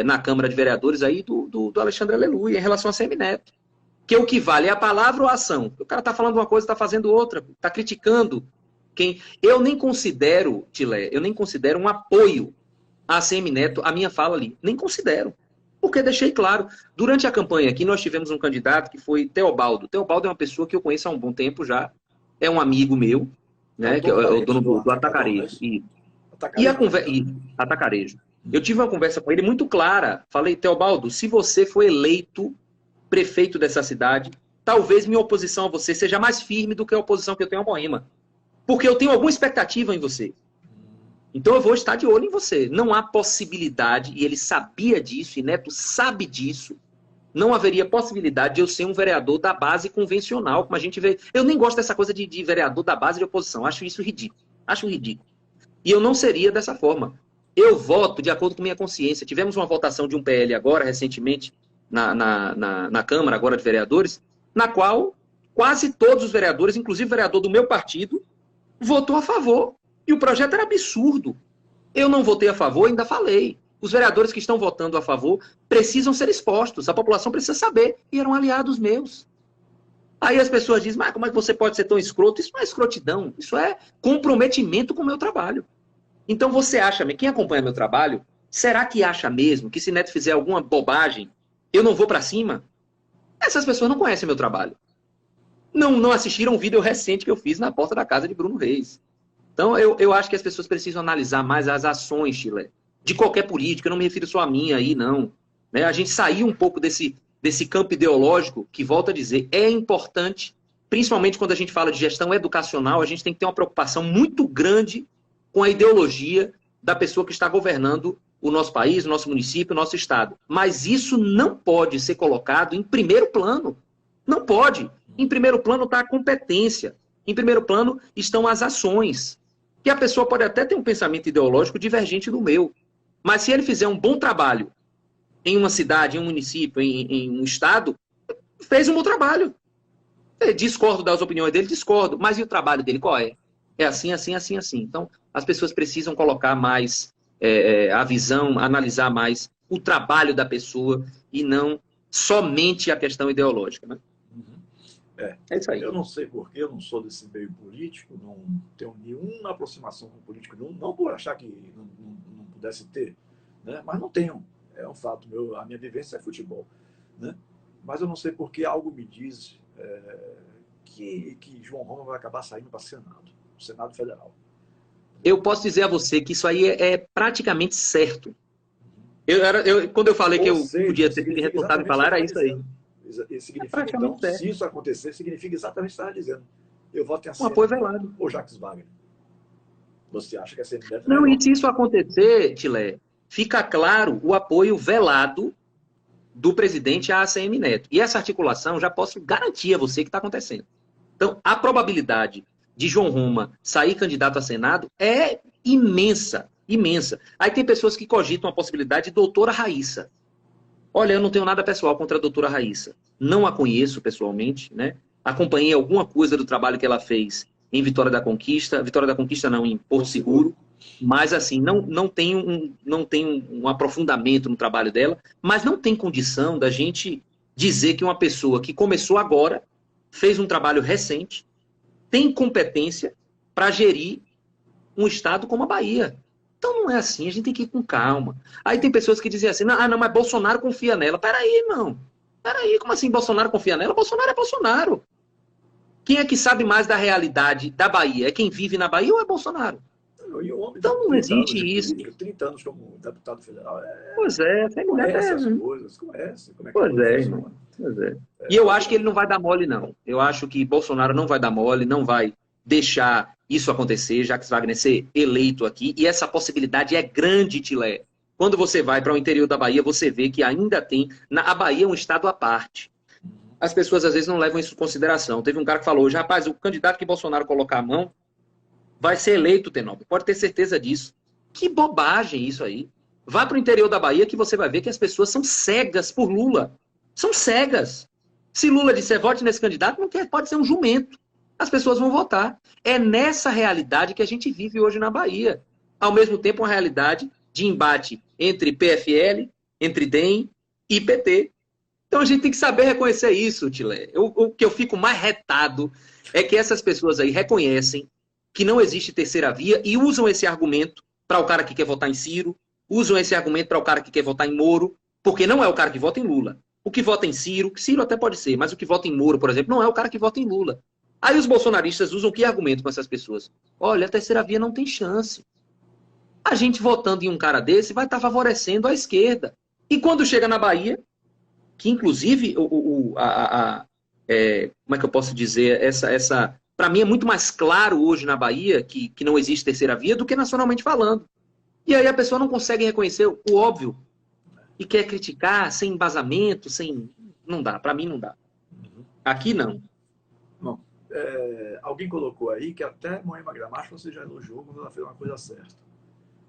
na Câmara de Vereadores aí do Alexandre Aleluia em relação a ACM Neto. Que o que vale é a palavra ou a ação. O cara está falando uma coisa, está fazendo outra, está criticando. Eu nem considero, Tilé, eu nem considero um apoio à ACM Neto, a minha fala ali. Nem considero. Porque deixei claro, durante a campanha aqui nós tivemos um candidato que foi Teobaldo. Teobaldo é uma pessoa que eu conheço há um bom tempo já, é um amigo meu, né, que é o dono do Atacarejo. Atacarejo. Eu tive uma conversa com ele muito clara. Falei, Teobaldo, se você for eleito prefeito dessa cidade, talvez minha oposição a você seja mais firme do que a oposição que eu tenho a Moema. Porque eu tenho alguma expectativa em você. Então eu vou estar de olho em você. Não há possibilidade, e ele sabia disso, e Neto sabe disso, não haveria possibilidade de eu ser um vereador da base convencional, como a gente vê. Eu nem gosto dessa coisa de vereador da base de oposição. Acho isso ridículo. Acho ridículo. E eu não seria dessa forma. Eu voto de acordo com minha consciência. Tivemos uma votação de um PL agora, recentemente, na Câmara agora de Vereadores, na qual quase todos os vereadores, inclusive o vereador do meu partido, votou a favor. E o projeto era absurdo. Eu não votei a favor, ainda falei. Os vereadores que estão votando a favor precisam ser expostos. A população precisa saber. E eram aliados meus. Aí as pessoas dizem, mas como é que você pode ser tão escroto? Isso não é escrotidão. Isso é comprometimento com o meu trabalho. Então você acha, quem acompanha meu trabalho, será que acha mesmo que se Neto fizer alguma bobagem, eu não vou para cima? Essas pessoas não conhecem meu trabalho. Não assistiram um vídeo recente que eu fiz na porta da casa de Bruno Reis. Então, eu acho que as pessoas precisam analisar mais as ações, Chile, de qualquer política. Eu não me refiro só a minha aí, não. Né? A gente saiu um pouco desse campo ideológico, que, volto a dizer, é importante, principalmente quando a gente fala de gestão educacional, a gente tem que ter uma preocupação muito grande com a ideologia da pessoa que está governando o nosso país, o nosso município, o nosso estado. Mas isso não pode ser colocado em primeiro plano. Não pode. Em primeiro plano está a competência. Em primeiro plano estão as ações. Que a pessoa pode até ter um pensamento ideológico divergente do meu. Mas se ele fizer um bom trabalho em uma cidade, em um município, em um estado, fez um bom trabalho. Eu discordo das opiniões dele, discordo. Mas e o trabalho dele qual é? É assim, assim, assim, assim. Então, as pessoas precisam colocar mais a visão, analisar mais o trabalho da pessoa e não somente a questão ideológica, né? É isso aí. Eu não sei porquê, eu não sou desse meio político, não tenho nenhuma aproximação com político, não por achar que não pudesse ter, né? Mas não tenho, é um fato meu, a minha vivência é futebol, né? Mas eu não sei porque algo me diz que João Roma vai acabar saindo para o Senado Federal. Eu posso dizer a você que isso aí é praticamente certo. Quando eu falei que eu podia ser responsável em falar, era isso aí. E significa, então, se isso acontecer, significa exatamente o que você estava dizendo. Eu voto em um apoio velado. Ou Jacques Wagner. Você acha que a CM Neto... Não, e se isso acontecer, Tilé, fica claro o apoio velado do presidente à ACM Neto. E essa articulação, já posso garantir a você que está acontecendo. Então, a probabilidade de João Roma sair candidato a Senado é imensa, imensa. Aí tem pessoas que cogitam a possibilidade de doutora Raíssa. Olha, eu não tenho nada pessoal contra a doutora Raíssa. Não a conheço pessoalmente, né? Acompanhei alguma coisa do trabalho que ela fez em Vitória da Conquista. Vitória da Conquista não, em Porto Seguro. Mas, assim, não tem um aprofundamento no trabalho dela, mas não tem condição da gente dizer que uma pessoa que começou agora, fez um trabalho recente, tem competência para gerir um estado como a Bahia. Então não é assim, a gente tem que ir com calma. Aí tem pessoas que dizem assim, não, mas Bolsonaro confia nela. Peraí, irmão. Peraí, como assim Bolsonaro confia nela? Bolsonaro é Bolsonaro. Quem é que sabe mais da realidade da Bahia? É quem vive na Bahia ou é Bolsonaro? Então não existe isso. 30 anos como deputado federal. Pois é, tem mulher conhece as coisas, conhece. Como é que pois é, irmão. Pois é. E eu acho que ele não vai dar mole, não. Eu acho que Bolsonaro não vai dar mole, não vai deixar isso acontecer, Jacques Wagner ser eleito aqui. E essa possibilidade é grande, Tilé. Quando você vai para o interior da Bahia, você vê que ainda tem... A Bahia é um estado à parte. As pessoas, às vezes, não levam isso em consideração. Teve um cara que falou hoje, rapaz, o candidato que Bolsonaro colocar a mão vai ser eleito, Tenóbio. Pode ter certeza disso. Que bobagem isso aí. Vá para o interior da Bahia que você vai ver que as pessoas são cegas por Lula. São cegas. Se Lula disser vote nesse candidato, não quer, pode ser um jumento. As pessoas vão votar. É nessa realidade que a gente vive hoje na Bahia. Ao mesmo tempo, uma realidade de embate entre PFL, entre DEM e PT. Então a gente tem que saber reconhecer isso, Tilé. O que eu fico mais retado é que essas pessoas aí reconhecem que não existe terceira via e usam esse argumento para o cara que quer votar em Ciro, usam esse argumento para o cara que quer votar em Moro, porque não é o cara que vota em Lula. O que vota em Ciro até pode ser, mas o que vota em Moro, por exemplo, não é o cara que vota em Lula. Aí os bolsonaristas usam que argumento com essas pessoas? Olha, a terceira via não tem chance. A gente votando em um cara desse vai estar favorecendo a esquerda. E quando chega na Bahia, que inclusive, como é que eu posso dizer, para mim é muito mais claro hoje na Bahia que não existe terceira via do que nacionalmente falando. E aí a pessoa não consegue reconhecer o óbvio e quer criticar sem embasamento, não dá, para mim não dá. Aqui não. Bom, alguém colocou aí que até Moema Gramacho você já elogiou quando ela fez uma coisa certa.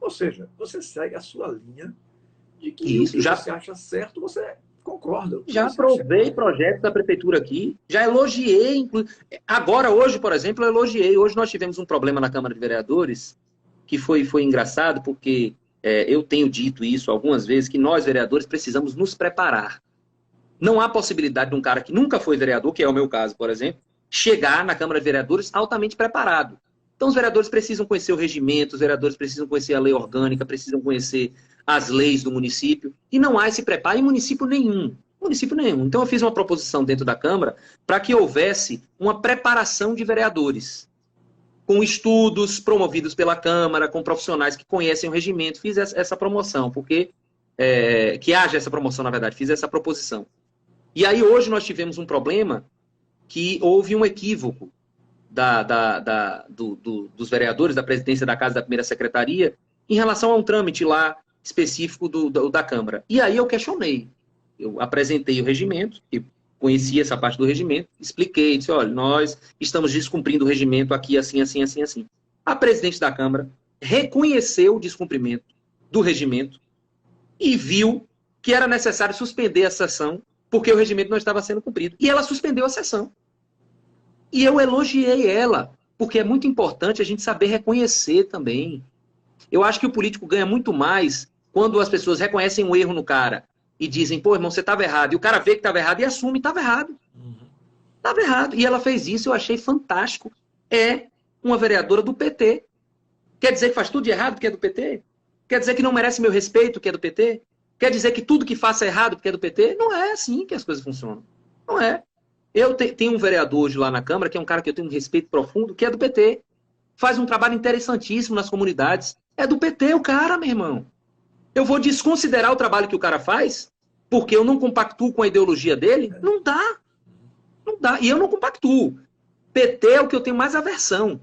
Ou seja, você segue a sua linha de que isso, o que você acha certo, você concorda. Já aprovei projetos da prefeitura aqui, já elogiei. Agora, hoje, por exemplo, eu elogiei. Hoje nós tivemos um problema na Câmara de Vereadores que foi engraçado, porque eu tenho dito isso algumas vezes, que nós, vereadores, precisamos nos preparar. Não há possibilidade de um cara que nunca foi vereador, que é o meu caso, por exemplo, chegar na Câmara de Vereadores altamente preparado. Então, os vereadores precisam conhecer o regimento, os vereadores precisam conhecer a lei orgânica, precisam conhecer as leis do município, e não há esse preparo em município nenhum. Então, eu fiz uma proposição dentro da Câmara para que houvesse uma preparação de vereadores, com estudos promovidos pela Câmara, com profissionais que conhecem o regimento. Fiz essa promoção, porque que haja essa promoção, na verdade, fiz essa proposição. E aí, hoje, nós tivemos um problema que houve um equívoco dos vereadores, da presidência da Casa da Primeira Secretaria, em relação a um trâmite lá específico da Câmara. E aí eu questionei. Eu apresentei o regimento, e conhecia essa parte do regimento, expliquei, disse, olha, nós estamos descumprindo o regimento aqui, assim, assim, assim, assim. A presidente da Câmara reconheceu o descumprimento do regimento e viu que era necessário suspender a sessão porque o regimento não estava sendo cumprido. E ela suspendeu a sessão. E eu elogiei ela, porque é muito importante a gente saber reconhecer também. Eu acho que o político ganha muito mais quando as pessoas reconhecem um erro no cara e dizem, pô, irmão, você estava errado. E o cara vê que estava errado e assume, estava errado. Estava errado. E ela fez isso, eu achei fantástico. É uma vereadora do PT. Quer dizer que faz tudo de errado porque é do PT? Quer dizer que não merece meu respeito porque é do PT? Quer dizer que tudo que faça é errado porque é do PT? Não é assim que as coisas funcionam. Não é. Eu tenho um vereador hoje lá na Câmara, que é um cara que eu tenho um respeito profundo, que é do PT. Faz um trabalho interessantíssimo nas comunidades. É do PT o cara, meu irmão. Eu vou desconsiderar o trabalho que o cara faz porque eu não compactuo com a ideologia dele? Não dá. Não dá. E eu não compactuo. PT é o que eu tenho mais aversão.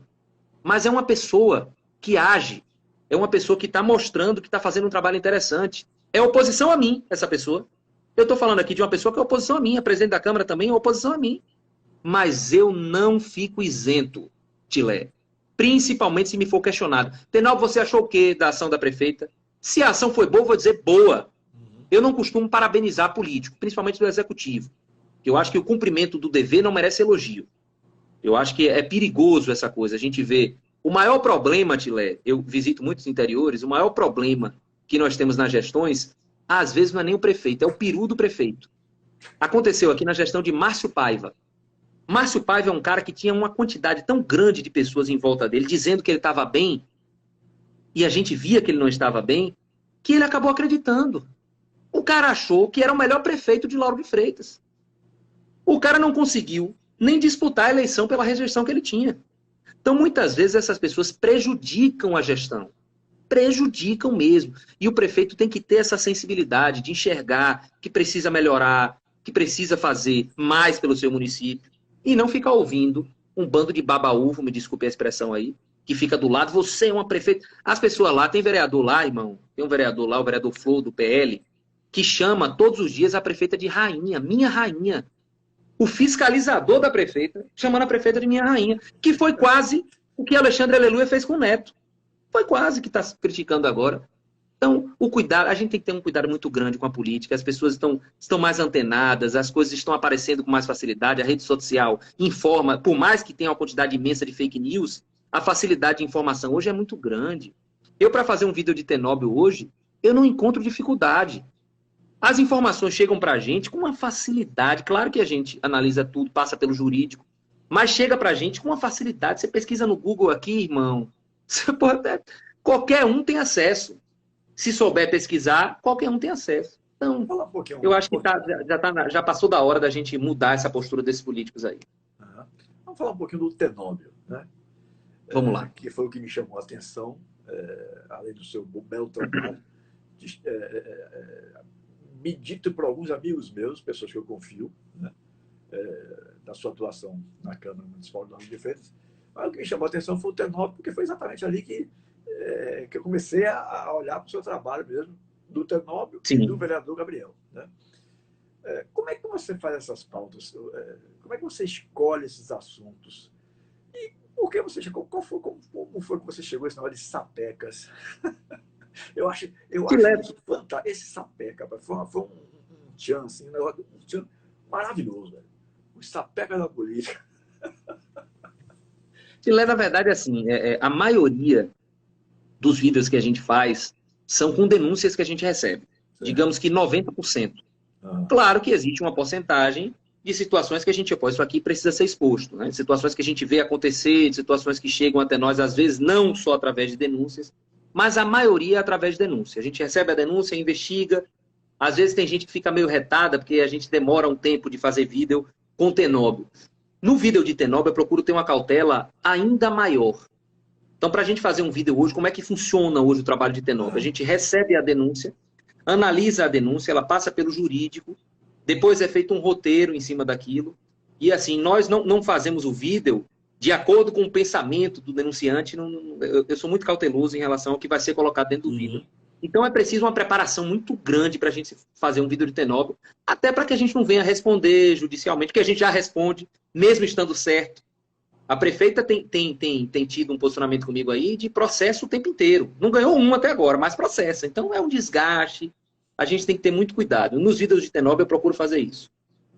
Mas é uma pessoa que age. É uma pessoa que está mostrando que está fazendo um trabalho interessante. É oposição a mim, essa pessoa. Eu estou falando aqui de uma pessoa que é oposição a mim. A presidente da Câmara também é oposição a mim. Mas eu não fico isento, Tilé. Principalmente se me for questionado. Tenóbio, você achou o quê da ação da prefeita? Se a ação foi boa, eu vou dizer boa. Eu não costumo parabenizar político, principalmente do executivo. Eu acho que o cumprimento do dever não merece elogio. Eu acho que é perigoso essa coisa. A gente vê... O maior problema, Tilé, eu visito muitos interiores, o maior problema que nós temos nas gestões, às vezes não é nem o prefeito, é o peru do prefeito. Aconteceu aqui na gestão de Márcio Paiva. Márcio Paiva é um cara que tinha uma quantidade tão grande de pessoas em volta dele, dizendo que ele estava bem, e a gente via que ele não estava bem, que ele acabou acreditando. O cara achou que era o melhor prefeito de Lauro de Freitas. O cara não conseguiu nem disputar a eleição pela rejeição que ele tinha. Então, muitas vezes, essas pessoas prejudicam a gestão. Prejudicam mesmo. E o prefeito tem que ter essa sensibilidade de enxergar que precisa melhorar, que precisa fazer mais pelo seu município. E não ficar ouvindo um bando de baba-uvo, me desculpe a expressão aí, que fica do lado, você é uma prefeita. As pessoas lá, tem vereador lá, irmão, tem um vereador lá, o vereador Flor, do PL, que chama todos os dias a prefeita de rainha, minha rainha. O fiscalizador da prefeita, chamando a prefeita de minha rainha, que foi quase o que Alexandre Aleluia fez com o Neto. Foi quase que está criticando agora. Então, o cuidado, a gente tem que ter um cuidado muito grande com a política, as pessoas estão mais antenadas, as coisas estão aparecendo com mais facilidade, a rede social informa, por mais que tenha uma quantidade imensa de fake news, a facilidade de informação hoje é muito grande. Eu, para fazer um vídeo de Tenóbio hoje, eu não encontro dificuldade. As informações chegam para a gente com uma facilidade. Claro que a gente analisa tudo, passa pelo jurídico, mas chega para a gente com uma facilidade. Você pesquisa no Google aqui, irmão, você pode, qualquer um tem acesso. Se souber pesquisar, qualquer um tem acesso. Então, eu acho que já passou da hora da gente mudar essa postura desses políticos aí. Vamos falar um pouquinho do Tenóbio, né? Vamos lá. Que foi o que me chamou a atenção, além do seu belo trabalho, me dito por alguns amigos meus, pessoas que eu confio, né? Da sua atuação na Câmara Municipal de Lauro de Freitas. Mas o que me chamou a atenção foi o Tenóbio, porque foi exatamente ali que eu comecei a olhar para o seu trabalho mesmo, do Tenóbio e do vereador Gabriel, né? Como é que você faz essas pautas? Como é que você escolhe esses assuntos? E por que você chegou? Como foi que você chegou a esse negócio de sapecas? eu acho isso fantástico. Esse sapeca foi um tchan, assim, um tchan maravilhoso, velho. Os sapecas da política. Na verdade, assim, a maioria dos vídeos que a gente faz são com denúncias que a gente recebe. Sim. Digamos que 90%. Claro que existe uma porcentagem de situações que a gente, isso aqui precisa ser exposto, né? Situações que a gente vê acontecer, de situações que chegam até nós, às vezes não só através de denúncias, mas a maioria é através de denúncia. A gente recebe a denúncia, investiga. Às vezes tem gente que fica meio retada, porque a gente demora um tempo de fazer vídeo com Tenóbio. No vídeo de Tenóbio, eu procuro ter uma cautela ainda maior. Então, para a gente fazer um vídeo hoje, como é que funciona hoje o trabalho de Tenóbio? A gente recebe a denúncia, analisa a denúncia, ela passa pelo jurídico, depois é feito um roteiro em cima daquilo, e assim, nós não fazemos o vídeo de acordo com o pensamento do denunciante. Eu sou muito cauteloso em relação ao que vai ser colocado dentro do vídeo. Então, é preciso uma preparação muito grande para a gente fazer um vídeo de Tenóbio, até para que a gente não venha responder judicialmente, porque a gente já responde, mesmo estando certo. A prefeita tem tido um posicionamento comigo aí de processo o tempo inteiro. Não ganhou um até agora, mas processa. Então é um desgaste. A gente tem que ter muito cuidado. Nos vídeos de Tenóbio eu procuro fazer isso.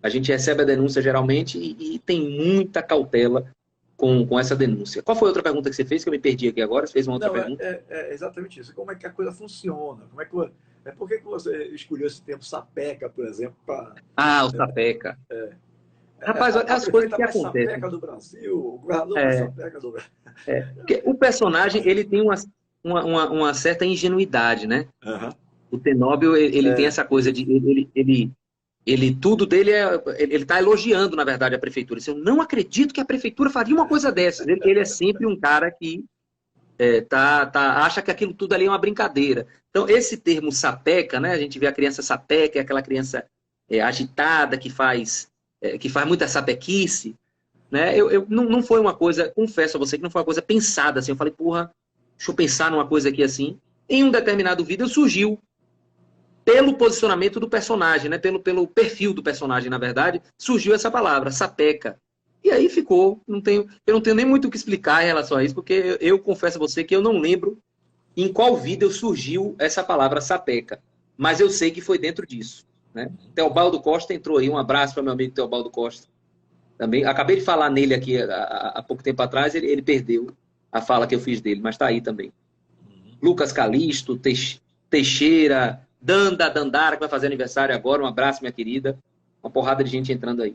A gente recebe a denúncia geralmente e tem muita cautela com essa denúncia. Qual foi a outra pergunta que você fez, que eu me perdi aqui agora? Você fez uma outra pergunta? É exatamente isso. Como é que a coisa funciona? Por que você escolheu esse termo sapeca, por exemplo? O sapeca. Rapaz, olha as coisas que acontecem. Sapeca do Brasil, o governador sapeca do Brasil. Porque o personagem, ele tem uma certa ingenuidade, né? O Tenóbio, ele tem essa coisa de... tudo dele ele está elogiando, na verdade, a prefeitura. Eu não acredito que a prefeitura faria uma coisa dessa. Ele é sempre um cara que acha que aquilo tudo ali é uma brincadeira. Então, esse termo sapeca, né? A gente vê a criança sapeca, é aquela criança agitada, que faz muita sapequice, né? Não foi uma coisa, confesso a você que não foi uma coisa pensada, assim. Eu falei, porra, deixa eu pensar numa coisa aqui assim. Em um determinado vídeo surgiu, pelo posicionamento do personagem, né? Pelo perfil do personagem, na verdade, surgiu essa palavra, sapeca. E aí ficou. Eu não tenho nem muito o que explicar em relação a isso, porque eu confesso a você que eu não lembro em qual vídeo surgiu essa palavra sapeca. Mas eu sei que foi dentro disso, né? Teobaldo Costa entrou aí. Um abraço para meu amigo Teobaldo Costa. Também, acabei de falar nele aqui há pouco tempo atrás, ele perdeu a fala que eu fiz dele, mas está aí também. Lucas Calisto, Teixeira, Dandara, que vai fazer aniversário agora. Um abraço, minha querida. Uma porrada de gente entrando aí.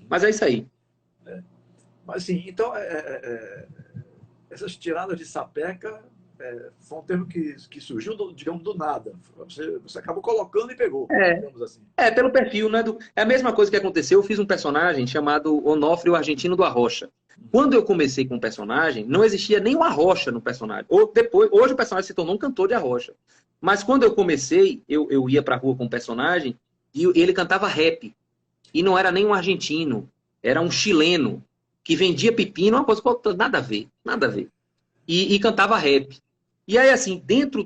Mas é isso aí. Mas, assim, então, essas tiradas de sapeca foi um termo que surgiu, digamos, do nada. Você acabou colocando e pegou, digamos assim. Pelo perfil, né? É a mesma coisa que aconteceu. Eu fiz um personagem chamado Onofre, o Argentino do Arrocha. Quando eu comecei com o personagem, não existia nem o Arrocha no personagem. Hoje o personagem se tornou um cantor de Arrocha. Mas quando eu comecei, eu ia pra rua com o personagem e ele cantava rap. E não era nem um argentino, era um chileno que vendia pepino, uma coisa com nada a ver, nada a ver. E cantava rap. E aí, assim, dentro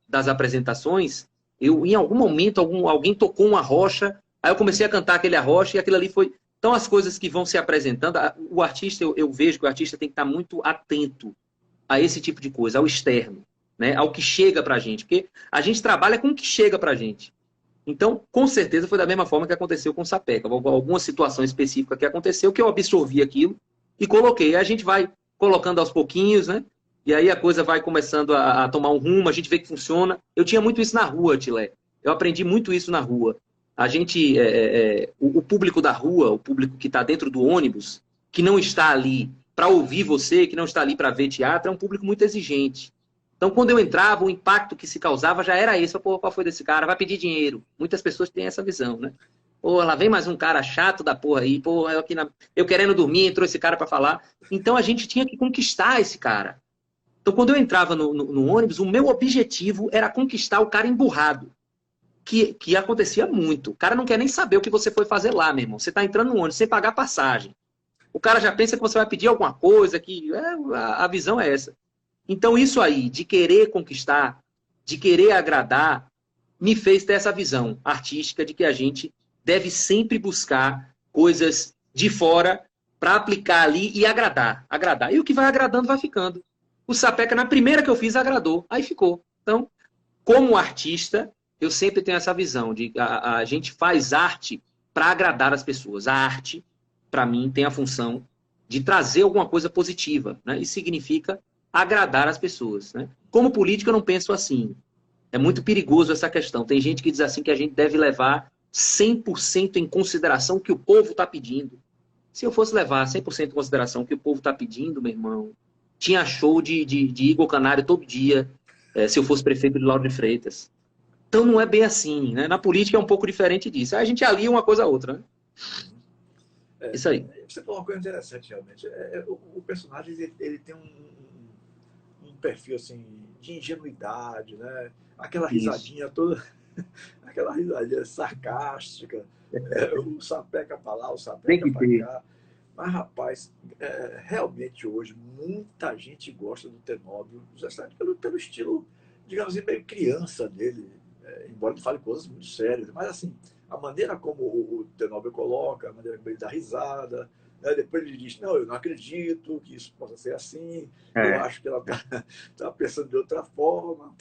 das apresentações, em algum momento, alguém tocou uma arrocha, aí eu comecei a cantar aquele arrocha e aquilo ali foi... Então, as coisas que vão se apresentando, o artista, eu vejo que o artista tem que estar muito atento a esse tipo de coisa, ao externo, né? Ao que chega pra gente, porque a gente trabalha com o que chega pra gente. Então, com certeza, foi da mesma forma que aconteceu com o Sapeca. Alguma situação específica que aconteceu, que eu absorvi aquilo e coloquei. Aí a gente vai colocando aos pouquinhos, né? E aí a coisa vai começando a tomar um rumo, a gente vê que funciona. Eu tinha muito isso na rua, Tilé. Eu aprendi muito isso na rua. A gente, o público da rua, o público que está dentro do ônibus, que não está ali para ouvir você, que não está ali para ver teatro, é um público muito exigente. Então, quando eu entrava, o impacto que se causava já era esse. Pô, qual foi desse cara? Vai pedir dinheiro. Muitas pessoas têm essa visão, né? Pô, lá vem mais um cara chato da porra aí. Pô, eu querendo dormir, entrou esse cara para falar. Então, a gente tinha que conquistar esse cara. Então, quando eu entrava no ônibus, o meu objetivo era conquistar o cara emburrado. Que acontecia muito. O cara não quer nem saber o que você foi fazer lá, meu irmão. Você está entrando no ônibus sem pagar passagem. O cara já pensa que você vai pedir alguma coisa, a visão é essa. Então, isso aí, de querer conquistar, de querer agradar, me fez ter essa visão artística de que a gente deve sempre buscar coisas de fora para aplicar ali e agradar. E o que vai agradando vai ficando. O Sapeca, na primeira que eu fiz, agradou. Aí ficou. Então, como artista, eu sempre tenho essa visão de a gente faz arte para agradar as pessoas. A arte, para mim, tem a função de trazer alguma coisa positiva, né? Isso significa agradar as pessoas, né? Como político, eu não penso assim. É muito perigoso essa questão. Tem gente que diz assim que a gente deve levar 100% em consideração o que o povo está pedindo. Se eu fosse levar 100% em consideração o que o povo está pedindo, meu irmão, tinha show de Igor Canário todo dia, se eu fosse prefeito de Lauro de Freitas. Então não é bem assim, né? Na política é um pouco diferente disso. Aí a gente alia uma coisa a outra, né? Isso aí. Você falou uma coisa interessante, realmente. O personagem ele tem um perfil assim, de ingenuidade, né? Aquela risadinha toda, aquela risadinha sarcástica, o Sapeca para lá, o Sapeca para cá. Mas, rapaz, realmente hoje muita gente gosta do Tenóbio, justamente pelo estilo, digamos assim, meio criança dele, embora ele fale coisas muito sérias, mas assim, a maneira como o Tenóbio coloca, a maneira como ele dá risada, né? Depois ele diz, não, eu não acredito que isso possa ser assim, eu acho que ela está pensando de outra forma.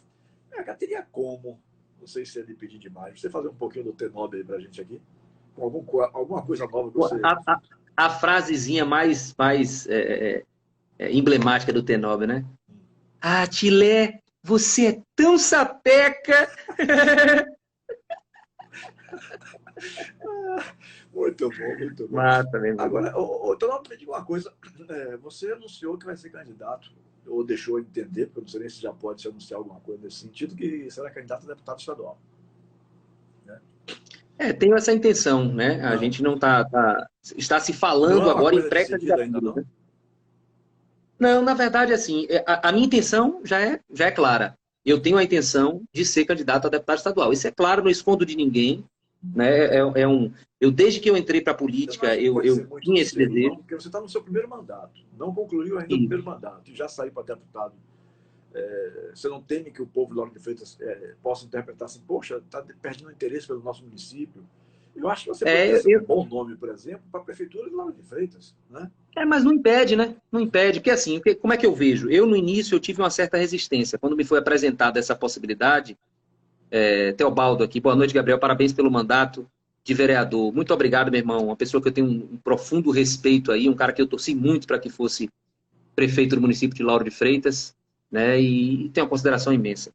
Teria como, não sei se é de pedir demais, você fazer um pouquinho do Tenóbio aí pra gente aqui, com alguma coisa nova que você... A frasezinha mais emblemática do Tenóbio, né? Ah, Tilé, você é tão sapeca! Muito bom, muito bom. Mata, agora, Tenóbio, me diga uma coisa. Você anunciou que vai ser candidato, ou deixou entender, porque eu não sei nem se já pode se anunciar alguma coisa nesse sentido, que será candidato a deputado estadual. Tenho essa intenção, né? A gente não está se falando agora em pré-candidatura. Não, na verdade, assim, a minha intenção já é clara. Eu tenho a intenção de ser candidato a deputado estadual. Isso é claro, não escondo de ninguém. Né? Desde que eu entrei para a Eu não política, acho que pode ser eu muito tinha esse cedo, não, desejo. porque você está no seu primeiro mandato. Não concluiu ainda o E, primeiro mandato e já saiu para deputado. Você não teme que o povo de Lauro de Freitas possa interpretar assim, poxa, está perdendo interesse pelo nosso município? Eu acho que você poderia é, ser um bom nome, por exemplo, para a prefeitura de Lauro de Freitas, né? mas não impede, né? Não impede, porque assim, como é que eu vejo? Eu, no início, eu tive uma certa resistência. Quando me foi apresentada essa possibilidade, Teobaldo aqui, boa noite, Gabriel, parabéns pelo mandato de vereador. Muito obrigado, meu irmão. Uma pessoa que eu tenho um profundo respeito aí, um cara que eu torci muito para que fosse prefeito do município de Lauro de Freitas, né? E tenho uma consideração imensa.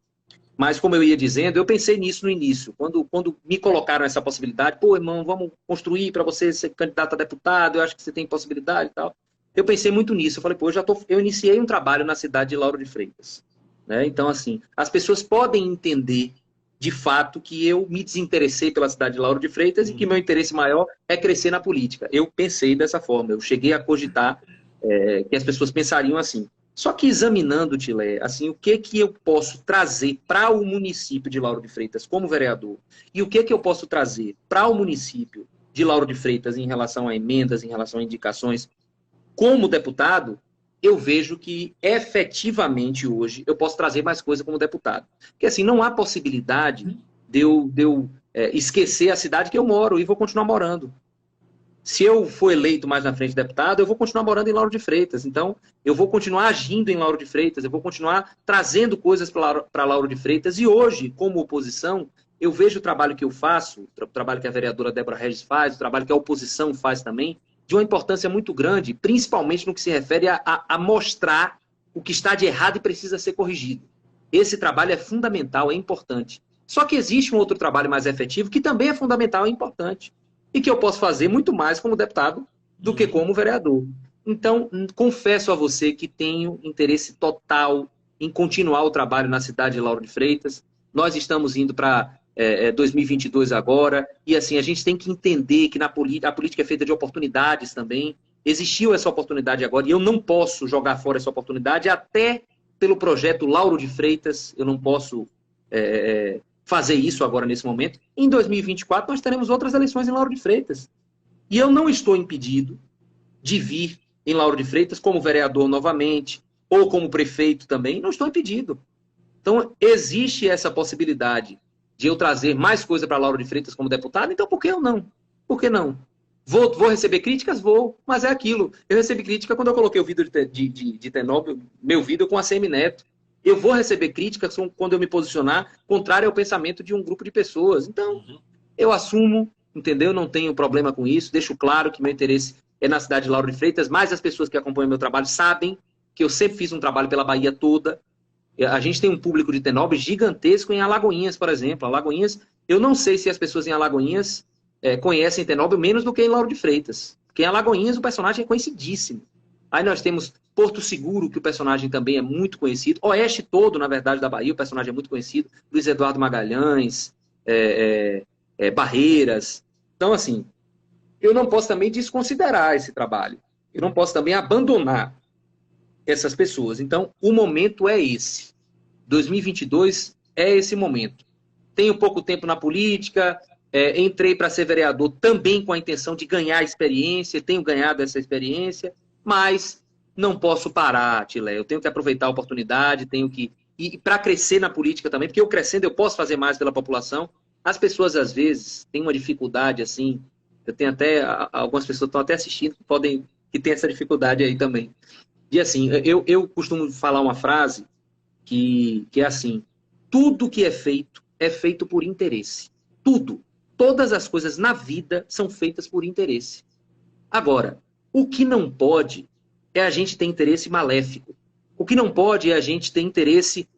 Mas, como eu ia dizendo, eu pensei nisso no início. Quando me colocaram essa possibilidade, pô, irmão, vamos construir para você ser candidato a deputado, eu acho que você tem possibilidade e tal. Eu pensei muito nisso. Eu falei, pô, eu iniciei um trabalho na cidade de Lauro de Freitas. Né? Então, assim, as pessoas podem entender, de fato, que eu me desinteressei pela cidade de Lauro de Freitas e que meu interesse maior é crescer na política. Eu pensei dessa forma. Eu cheguei a cogitar que as pessoas pensariam assim. Só que examinando, Tilé, assim, o que eu posso trazer para o município de Lauro de Freitas como vereador e o que eu posso trazer para o município de Lauro de Freitas em relação a emendas, em relação a indicações como deputado, eu vejo que efetivamente hoje eu posso trazer mais coisa como deputado. Porque assim, não há possibilidade de eu esquecer a cidade que eu moro e vou continuar morando. Se eu for eleito mais na frente deputado, eu vou continuar morando em Lauro de Freitas. Então, eu vou continuar agindo em Lauro de Freitas, eu vou continuar trazendo coisas para Lauro de Freitas. E hoje, como oposição, eu vejo o trabalho que eu faço, o trabalho que a vereadora Débora Regis faz, o trabalho que a oposição faz também, de uma importância muito grande, principalmente no que se refere a mostrar o que está de errado e precisa ser corrigido. Esse trabalho é fundamental, é importante. Só que existe um outro trabalho mais efetivo que também é fundamental e importante e que eu posso fazer muito mais como deputado do que como vereador. Então, confesso a você que tenho interesse total em continuar o trabalho na cidade de Lauro de Freitas. Nós estamos indo para 2022 agora, e assim, a gente tem que entender que a política é feita de oportunidades também. Existiu essa oportunidade agora, e eu não posso jogar fora essa oportunidade, até pelo projeto Lauro de Freitas, eu não posso fazer isso agora nesse momento. Em 2024 nós teremos outras eleições em Lauro de Freitas. E eu não estou impedido de vir em Lauro de Freitas como vereador novamente, ou como prefeito também, não estou impedido. Então, existe essa possibilidade de eu trazer mais coisa para Lauro de Freitas como deputado, então por que eu não? Por que não? Vou receber críticas? Vou, mas é aquilo. Eu recebi crítica quando eu coloquei o vídeo de Tenóbio, meu vídeo com a Semineto. Eu vou receber críticas quando eu me posicionar contrário ao pensamento de um grupo de pessoas. Então, eu assumo, entendeu? Não tenho problema com isso. Deixo claro que meu interesse é na cidade de Lauro de Freitas, mas as pessoas que acompanham meu trabalho sabem que eu sempre fiz um trabalho pela Bahia toda. A gente tem um público de Tenóbio gigantesco em Alagoinhas, por exemplo. Alagoinhas, eu não sei se as pessoas em Alagoinhas conhecem Tenóbio menos do que em Lauro de Freitas. Porque em Alagoinhas o personagem é conhecidíssimo. Aí nós temos Porto Seguro, que o personagem também é muito conhecido. Oeste todo, na verdade, da Bahia, o personagem é muito conhecido. Luiz Eduardo Magalhães, Barreiras. Então, assim, eu não posso também desconsiderar esse trabalho. Eu não posso também abandonar essas pessoas. Então, o momento é esse. 2022 é esse momento. Tenho pouco tempo na política, entrei para ser vereador também com a intenção de ganhar experiência, tenho ganhado essa experiência, mas não posso parar, Tilé. Eu tenho que aproveitar a oportunidade, tenho que... E para crescer na política também, porque eu crescendo eu posso fazer mais pela população. As pessoas, às vezes, têm uma dificuldade, assim, eu tenho até... Algumas pessoas estão até assistindo que tem essa dificuldade aí também. E assim, eu costumo falar uma frase que é assim, tudo que é feito por interesse. Tudo. Todas as coisas na vida são feitas por interesse. Agora, o que não pode é a gente ter interesse maléfico. O que não pode é a gente ter interesse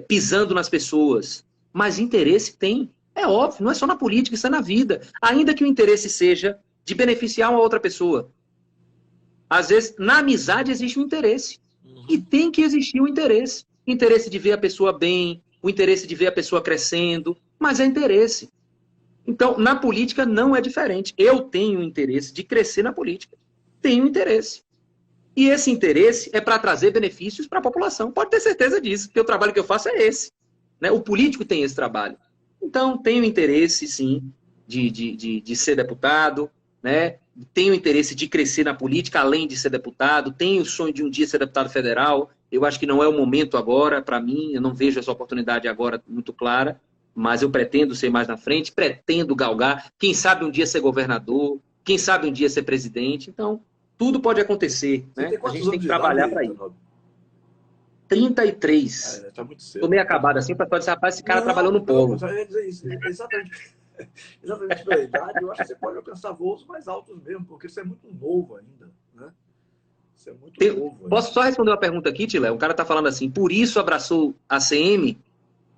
pisando nas pessoas. Mas interesse tem. É óbvio, não é só na política, isso é na vida. Ainda que o interesse seja de beneficiar uma outra pessoa. Às vezes, na amizade existe um interesse. E tem que existir um interesse. Interesse de ver a pessoa bem, o interesse de ver a pessoa crescendo, mas é interesse. Então, na política não é diferente. Eu tenho interesse de crescer na política. Tenho interesse. E esse interesse é para trazer benefícios para a população. Pode ter certeza disso, porque o trabalho que eu faço é esse. Né? O político tem esse trabalho. Então, tenho interesse, sim, de ser deputado, né? Tenho interesse de crescer na política, além de ser deputado. Tenho o sonho de um dia ser deputado federal. Eu acho que não é o momento agora, para mim. Eu não vejo essa oportunidade agora muito clara. Mas eu pretendo ser mais na frente, pretendo galgar. Quem sabe um dia ser governador, quem sabe um dia ser presidente. Então, tudo pode acontecer. Né? A gente tem que trabalhar para isso. 33. Tá muito cedo. Tô meio acabado assim, para dizer, rapaz, esse cara trabalhou no polo. Exatamente. Exatamente pela idade, eu acho que você pode alcançar voos mais altos mesmo, porque você é muito novo ainda, né? Você é muito novo. Posso só responder uma pergunta aqui, Tilé? O cara tá falando assim, por isso abraçou a CM?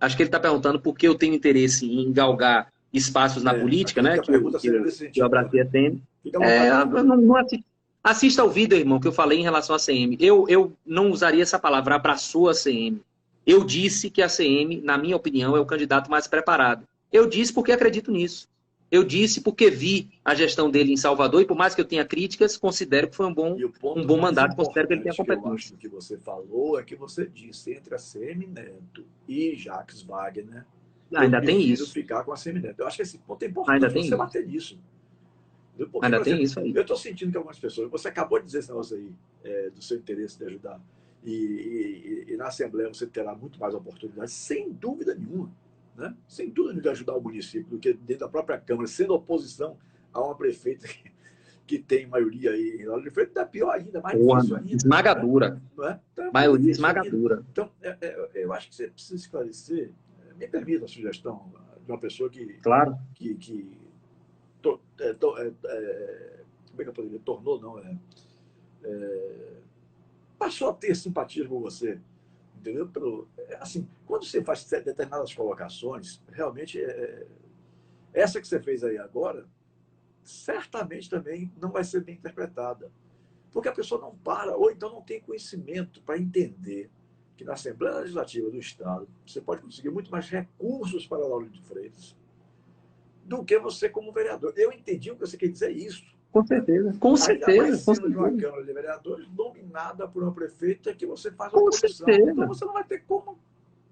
Acho que ele tá perguntando por que eu tenho interesse em galgar espaços na política, né? Que eu abracei a CM. Assista ao vídeo, irmão, que eu falei em relação à CM. Eu não usaria essa palavra, abraçou a CM. Eu disse que a CM, na minha opinião, é o candidato mais preparado. Eu disse porque acredito nisso. Eu disse porque vi a gestão dele em Salvador e por mais que eu tenha críticas, considero que foi um bom mandato, considero que ele tenha competência. Eu acho que o que você falou é que você disse entre a CM Neto e Jacques Wagner. Ainda tem isso. Ficar com a CM Neto. Eu acho que esse ponto é importante você bater nisso. Porque, ainda tem isso aí. Eu estou sentindo que algumas pessoas... Você acabou de dizer esse negócio aí, do seu interesse de ajudar. E na Assembleia você terá muito mais oportunidades, sem dúvida nenhuma. Né? Sem dúvida de ajudar o município do que dentro da própria Câmara, sendo oposição a uma prefeita que tem maioria aí. A prefeita é pior ainda, mais difícil ainda. Esmagadora. Não é? Então, maioria esmagadora. Então, eu acho que você precisa esclarecer, me permita a sugestão de uma pessoa que... Claro. Como é que eu poderia? Tornou, não, passou a ter simpatia por você, entendeu? Assim, quando você faz determinadas colocações, realmente, essa que você fez aí agora, certamente também não vai ser bem interpretada, porque a pessoa não para, ou então não tem conhecimento para entender que na Assembleia Legislativa do Estado você pode conseguir muito mais recursos para a Lauro de Freitas do que você como vereador. Eu entendi o que você quer dizer isso. Com certeza. Com certeza. De uma Câmara de Vereadores dominada por uma prefeita que você faz uma oposição. Então você não vai ter como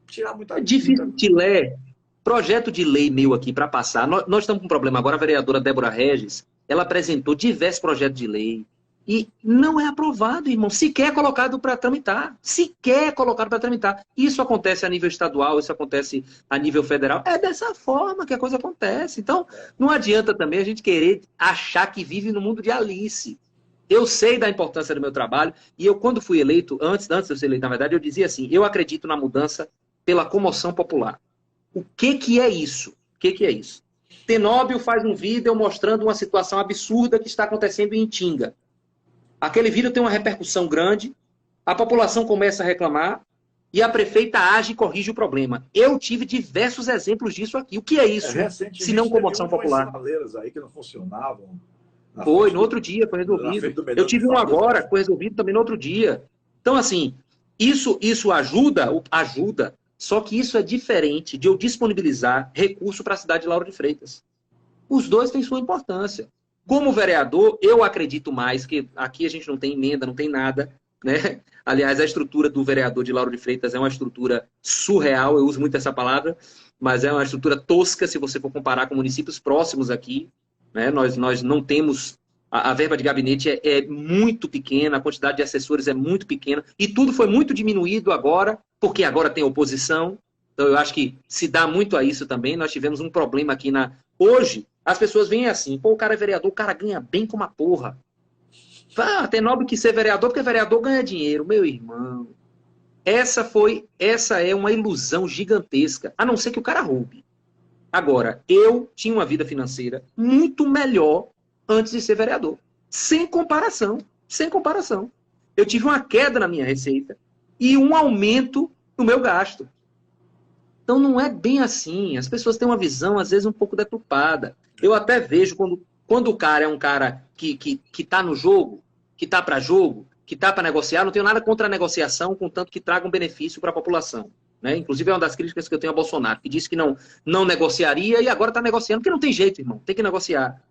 tirar muita... É difícil de ler. Projeto de lei meu aqui para passar. Nós estamos com um problema agora. A vereadora Débora Regis, ela apresentou diversos projetos de lei e não é aprovado, irmão. Sequer colocado para tramitar. Sequer colocado para tramitar. Isso acontece a nível estadual, isso acontece a nível federal. É dessa forma que a coisa acontece. Então, não adianta também a gente querer achar que vive no mundo de Alice. Eu sei da importância do meu trabalho e eu, quando fui eleito, antes de eu ser eleito, na verdade, eu dizia assim, eu acredito na mudança pela comoção popular. O que é isso? O que é isso? Tenóbio faz um vídeo mostrando uma situação absurda que está acontecendo em Itinga. Aquele vídeo tem uma repercussão grande, a população começa a reclamar e a prefeita age e corrige o problema. Eu tive diversos exemplos disso aqui. O que é isso? Se não comoção popular? Aí que não funcionavam. Foi, no outro dia foi resolvido. Eu tive um agora, foi resolvido também no outro dia. Então, assim, isso ajuda, só que isso é diferente de eu disponibilizar recurso para a cidade de Lauro de Freitas. Os dois têm sua importância. Como vereador, eu acredito mais que aqui a gente não tem emenda, não tem nada, né? Aliás, a estrutura do vereador de Lauro de Freitas é uma estrutura surreal, eu uso muito essa palavra, mas é uma estrutura tosca se você for comparar com municípios próximos aqui, né? Nós não temos... A verba de gabinete é muito pequena, a quantidade de assessores é muito pequena, e tudo foi muito diminuído agora, porque agora tem oposição. Então, eu acho que se dá muito a isso também. Nós tivemos um problema aqui Hoje, as pessoas veem assim, pô, o cara é vereador, o cara ganha bem como a porra. Tem nobre que ser vereador, porque vereador ganha dinheiro. Meu irmão, essa é uma ilusão gigantesca, a não ser que o cara roube. Agora, eu tinha uma vida financeira muito melhor antes de ser vereador. Sem comparação. Sem comparação. Eu tive uma queda na minha receita e um aumento no meu gasto. Então não é bem assim. As pessoas têm uma visão, às vezes, um pouco deturpada. Eu até vejo quando o cara é um cara que está no jogo, que está para jogo, que está para negociar, não tenho nada contra a negociação, contanto que traga um benefício para a população. Né? Inclusive é uma das críticas que eu tenho a Bolsonaro, que disse que não negociaria e agora está negociando, porque não tem jeito, irmão. Tem que negociar.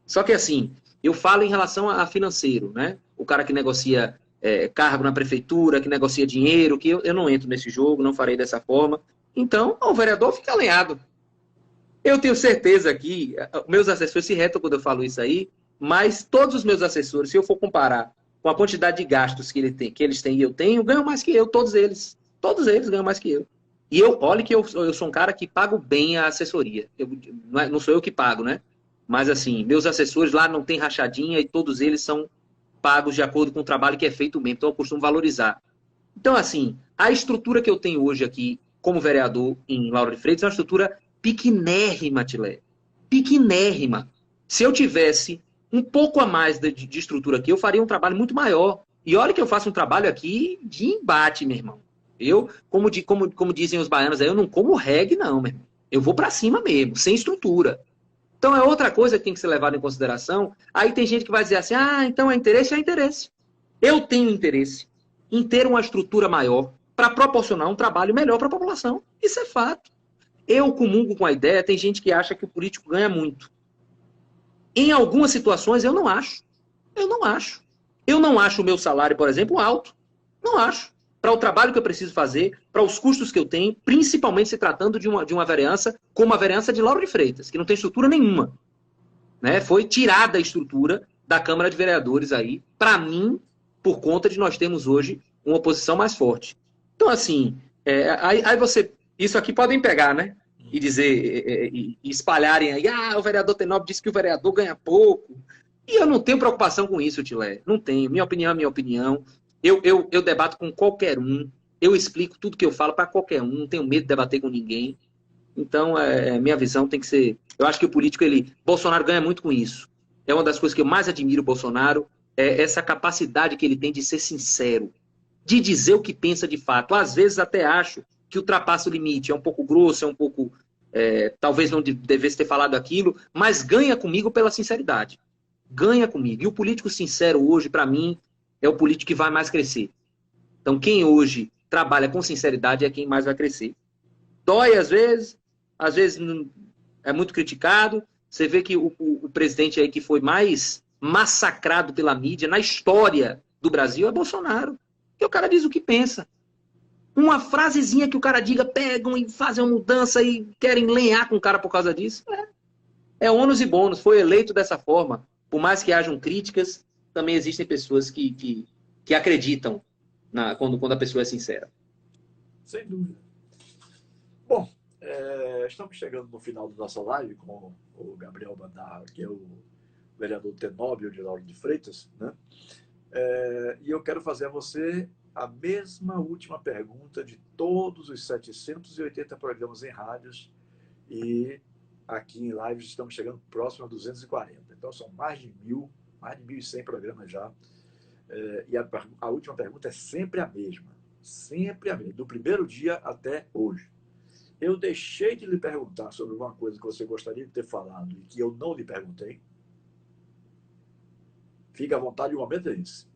Só que assim, eu falo em relação a financeiro, né? O cara que negocia cargo na prefeitura, que negocia dinheiro, que eu não entro nesse jogo, não farei dessa forma. Então, o vereador fica alinhado. Eu tenho certeza que meus assessores se retam quando eu falo isso aí, mas todos os meus assessores, se eu for comparar com a quantidade de gastos que eles têm e eu tenho, ganham mais que eu, todos eles. Todos eles ganham mais que eu. E olha que eu sou um cara que pago bem a assessoria. Não sou eu que pago, né? Mas assim, meus assessores lá não tem rachadinha e todos eles são pagos de acordo com o trabalho que é feito mesmo. Então eu costumo valorizar. Então assim, a estrutura que eu tenho hoje aqui como vereador em Lauro de Freitas é uma estrutura pequenérrima, Tilé. Pequenérrima. Se eu tivesse um pouco a mais de estrutura aqui, eu faria um trabalho muito maior. E olha que eu faço um trabalho aqui de embate, meu irmão. Eu, como dizem os baianos, eu não como reggae, não, meu irmão. Eu vou para cima mesmo, sem estrutura. Então é outra coisa que tem que ser levada em consideração. Aí tem gente que vai dizer assim, então é interesse, é interesse. Eu tenho interesse em ter uma estrutura maior para proporcionar um trabalho melhor para a população. Isso é fato. Eu comungo com a ideia, tem gente que acha que o político ganha muito. Em algumas situações eu não acho. Eu não acho. Eu não acho o meu salário, por exemplo, alto. Não acho. Para o trabalho que eu preciso fazer, para os custos que eu tenho, principalmente se tratando de uma vereança como a vereança de Lauro de Freitas, que não tem estrutura nenhuma. Né? Foi tirada a estrutura da Câmara de Vereadores aí, para mim, por conta de nós termos hoje uma oposição mais forte. Então, assim, aí você... Isso aqui podem pegar, né? E dizer, e espalharem aí, o vereador Tenóbio disse que o vereador ganha pouco. E eu não tenho preocupação com isso, Tilé. Não tenho. Minha opinião é minha opinião. Eu debato com qualquer um. Eu explico tudo que eu falo para qualquer um. Não tenho medo de debater com ninguém. Então, minha visão tem que ser... Eu acho que o político, Bolsonaro ganha muito com isso. É uma das coisas que eu mais admiro o Bolsonaro, é essa capacidade que ele tem de ser sincero, de dizer o que pensa de fato. Às vezes até acho que ultrapassa o limite, é um pouco grosso, é um pouco... talvez não devesse ter falado aquilo, mas ganha comigo pela sinceridade. Ganha comigo. E o político sincero hoje, para mim, é o político que vai mais crescer. Então, quem hoje trabalha com sinceridade é quem mais vai crescer. Dói às vezes é muito criticado. Você vê que o presidente aí que foi mais massacrado pela mídia na história do Brasil é Bolsonaro. Porque o cara diz o que pensa. Uma frasezinha que o cara diga, pegam e fazem uma mudança e querem lenhar com o cara por causa disso. É ônus e bônus. Foi eleito dessa forma. Por mais que hajam críticas, também existem pessoas que acreditam quando a pessoa é sincera. Sem dúvida. Bom, estamos chegando no final da nossa live com o Gabriel Bandarra, que é o vereador Tenóbio de Lauro de Freitas, né? E eu quero fazer a você a mesma última pergunta de todos os 780 programas em rádios, e aqui em lives estamos chegando próximo a 240. Então são mais de 1.100 programas já. E a última pergunta é sempre a mesma. Sempre a mesma. Do primeiro dia até hoje. Eu deixei de lhe perguntar sobre alguma coisa que você gostaria de ter falado e que eu não lhe perguntei. Fique à vontade, o momento é esse.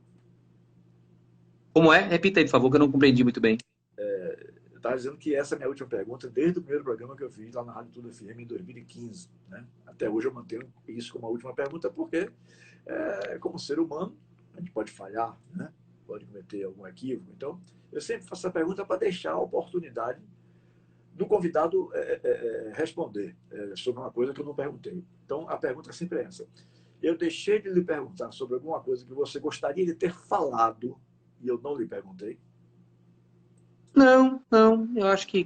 Como é? Repita aí, por favor, que eu não compreendi muito bem. Eu estava dizendo que essa é a minha última pergunta desde o primeiro programa que eu fiz lá na Rádio Tudo FM em 2015. Né? Até hoje eu mantenho isso como a última pergunta porque, como ser humano, a gente pode falhar, né? Pode cometer algum equívoco. Então, eu sempre faço essa pergunta para deixar a oportunidade do convidado responder sobre uma coisa que eu não perguntei. Então, a pergunta sempre é essa. Eu deixei de lhe perguntar sobre alguma coisa que você gostaria de ter falado e eu não lhe perguntei? Não. Eu acho que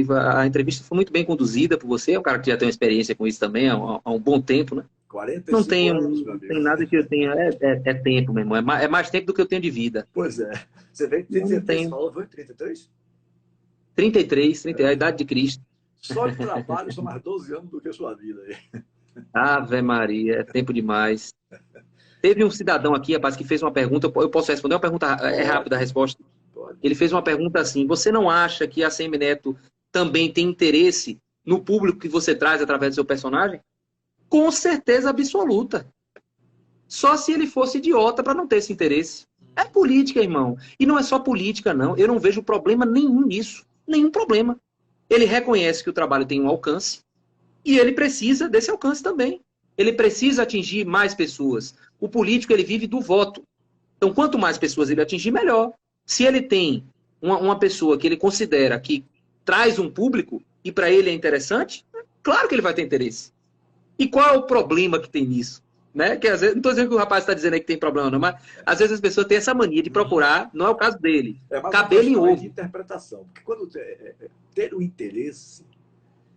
a entrevista foi muito bem conduzida por você. É um cara que já tem uma experiência com isso também há um bom tempo, né? 45 não tenho, anos, não tem nada que eu tenha. É tempo, meu irmão. É mais tempo do que eu tenho de vida. Pois é. Você veio de 33, falou, foi 33? 33, a idade de Cristo. Só de trabalho são mais 12 anos do que a sua vida aí. Ave Maria, é tempo demais. Teve um cidadão aqui, rapaz, que fez uma pergunta. Eu posso responder uma pergunta rápida a resposta? Pode. Ele fez uma pergunta assim: você não acha que a ACM Neto também tem interesse no público que você traz através do seu personagem? Com certeza absoluta. Só se ele fosse idiota para não ter esse interesse. É política, irmão. E não é só política, não. Eu não vejo problema nenhum nisso. Nenhum problema. Ele reconhece que o trabalho tem um alcance e ele precisa desse alcance também. Ele precisa atingir mais pessoas. O político, ele vive do voto. Então, quanto mais pessoas ele atingir, melhor. Se ele tem uma pessoa que ele considera que traz um público e para ele é interessante, claro que ele vai ter interesse. E qual é o problema que tem nisso? Né? Que às vezes, não estou dizendo que o rapaz está dizendo aí que tem problema, não, mas às vezes as pessoas têm essa mania de procurar, não é o caso dele, cabelo em ovo. De interpretação. Porque quando ter o interesse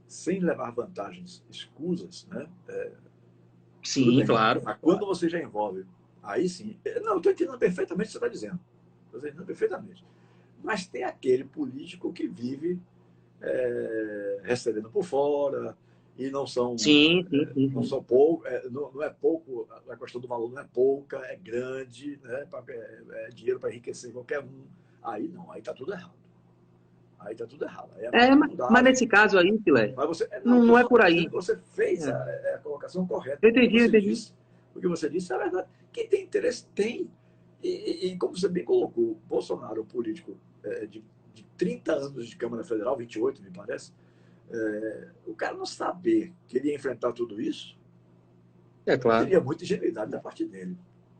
sem levar vantagens escusas, né? Sim, claro. Mas quando você já envolve, aí sim. Não, eu estou entendendo perfeitamente o que você está dizendo. Estou entendendo perfeitamente. Mas tem aquele político que vive recebendo por fora e não são não são pouco, não é pouco, a questão do valor não é pouca, é grande, né? É dinheiro para enriquecer qualquer um. Aí não, aí está tudo errado. Aí está tudo errado. Mas nesse caso aí, Filé, mas você, não é por aí. Você fez a colocação correta. Eu entendi. O que você disse é verdade. Quem tem interesse tem. E como você bem colocou, Bolsonaro, um político de 30 anos de Câmara Federal, 28, me parece, o cara não saber que ele ia enfrentar tudo isso, claro. teria muita ingenuidade da parte dele.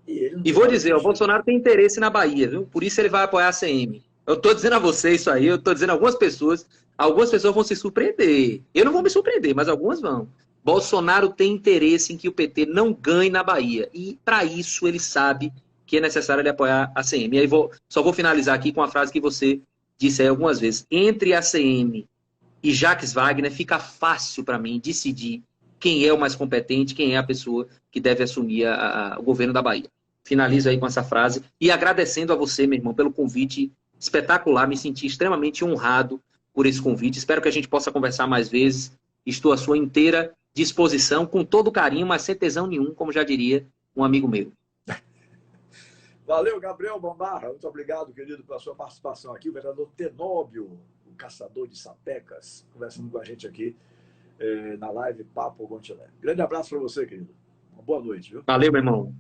E vou dizer, o Bolsonaro tem interesse na Bahia, viu? Por isso ele vai apoiar a CM. Eu estou dizendo a você isso aí, eu estou dizendo a algumas pessoas vão se surpreender. Eu não vou me surpreender, mas algumas vão. Bolsonaro tem interesse em que o PT não ganhe na Bahia. E para isso ele sabe que é necessário ele apoiar a CM. E aí só vou finalizar aqui com a frase que você disse aí algumas vezes. Entre a CM e Jacques Wagner, fica fácil para mim decidir quem é o mais competente, quem é a pessoa que deve assumir o governo da Bahia. Finalizo aí com essa frase e agradecendo a você, meu irmão, pelo convite espetacular. Me senti extremamente honrado por esse convite. Espero que a gente possa conversar mais vezes. Estou à sua inteira disposição, com todo carinho, mas sem tesão nenhum, como já diria um amigo meu. Valeu, Gabriel Bambarra. Muito obrigado, querido, pela sua participação aqui. O vereador Tenóbio, o caçador de sapecas, conversando com a gente aqui na live Papo com Tilé. Grande abraço para você, querido. Uma boa noite, viu? Valeu, meu irmão.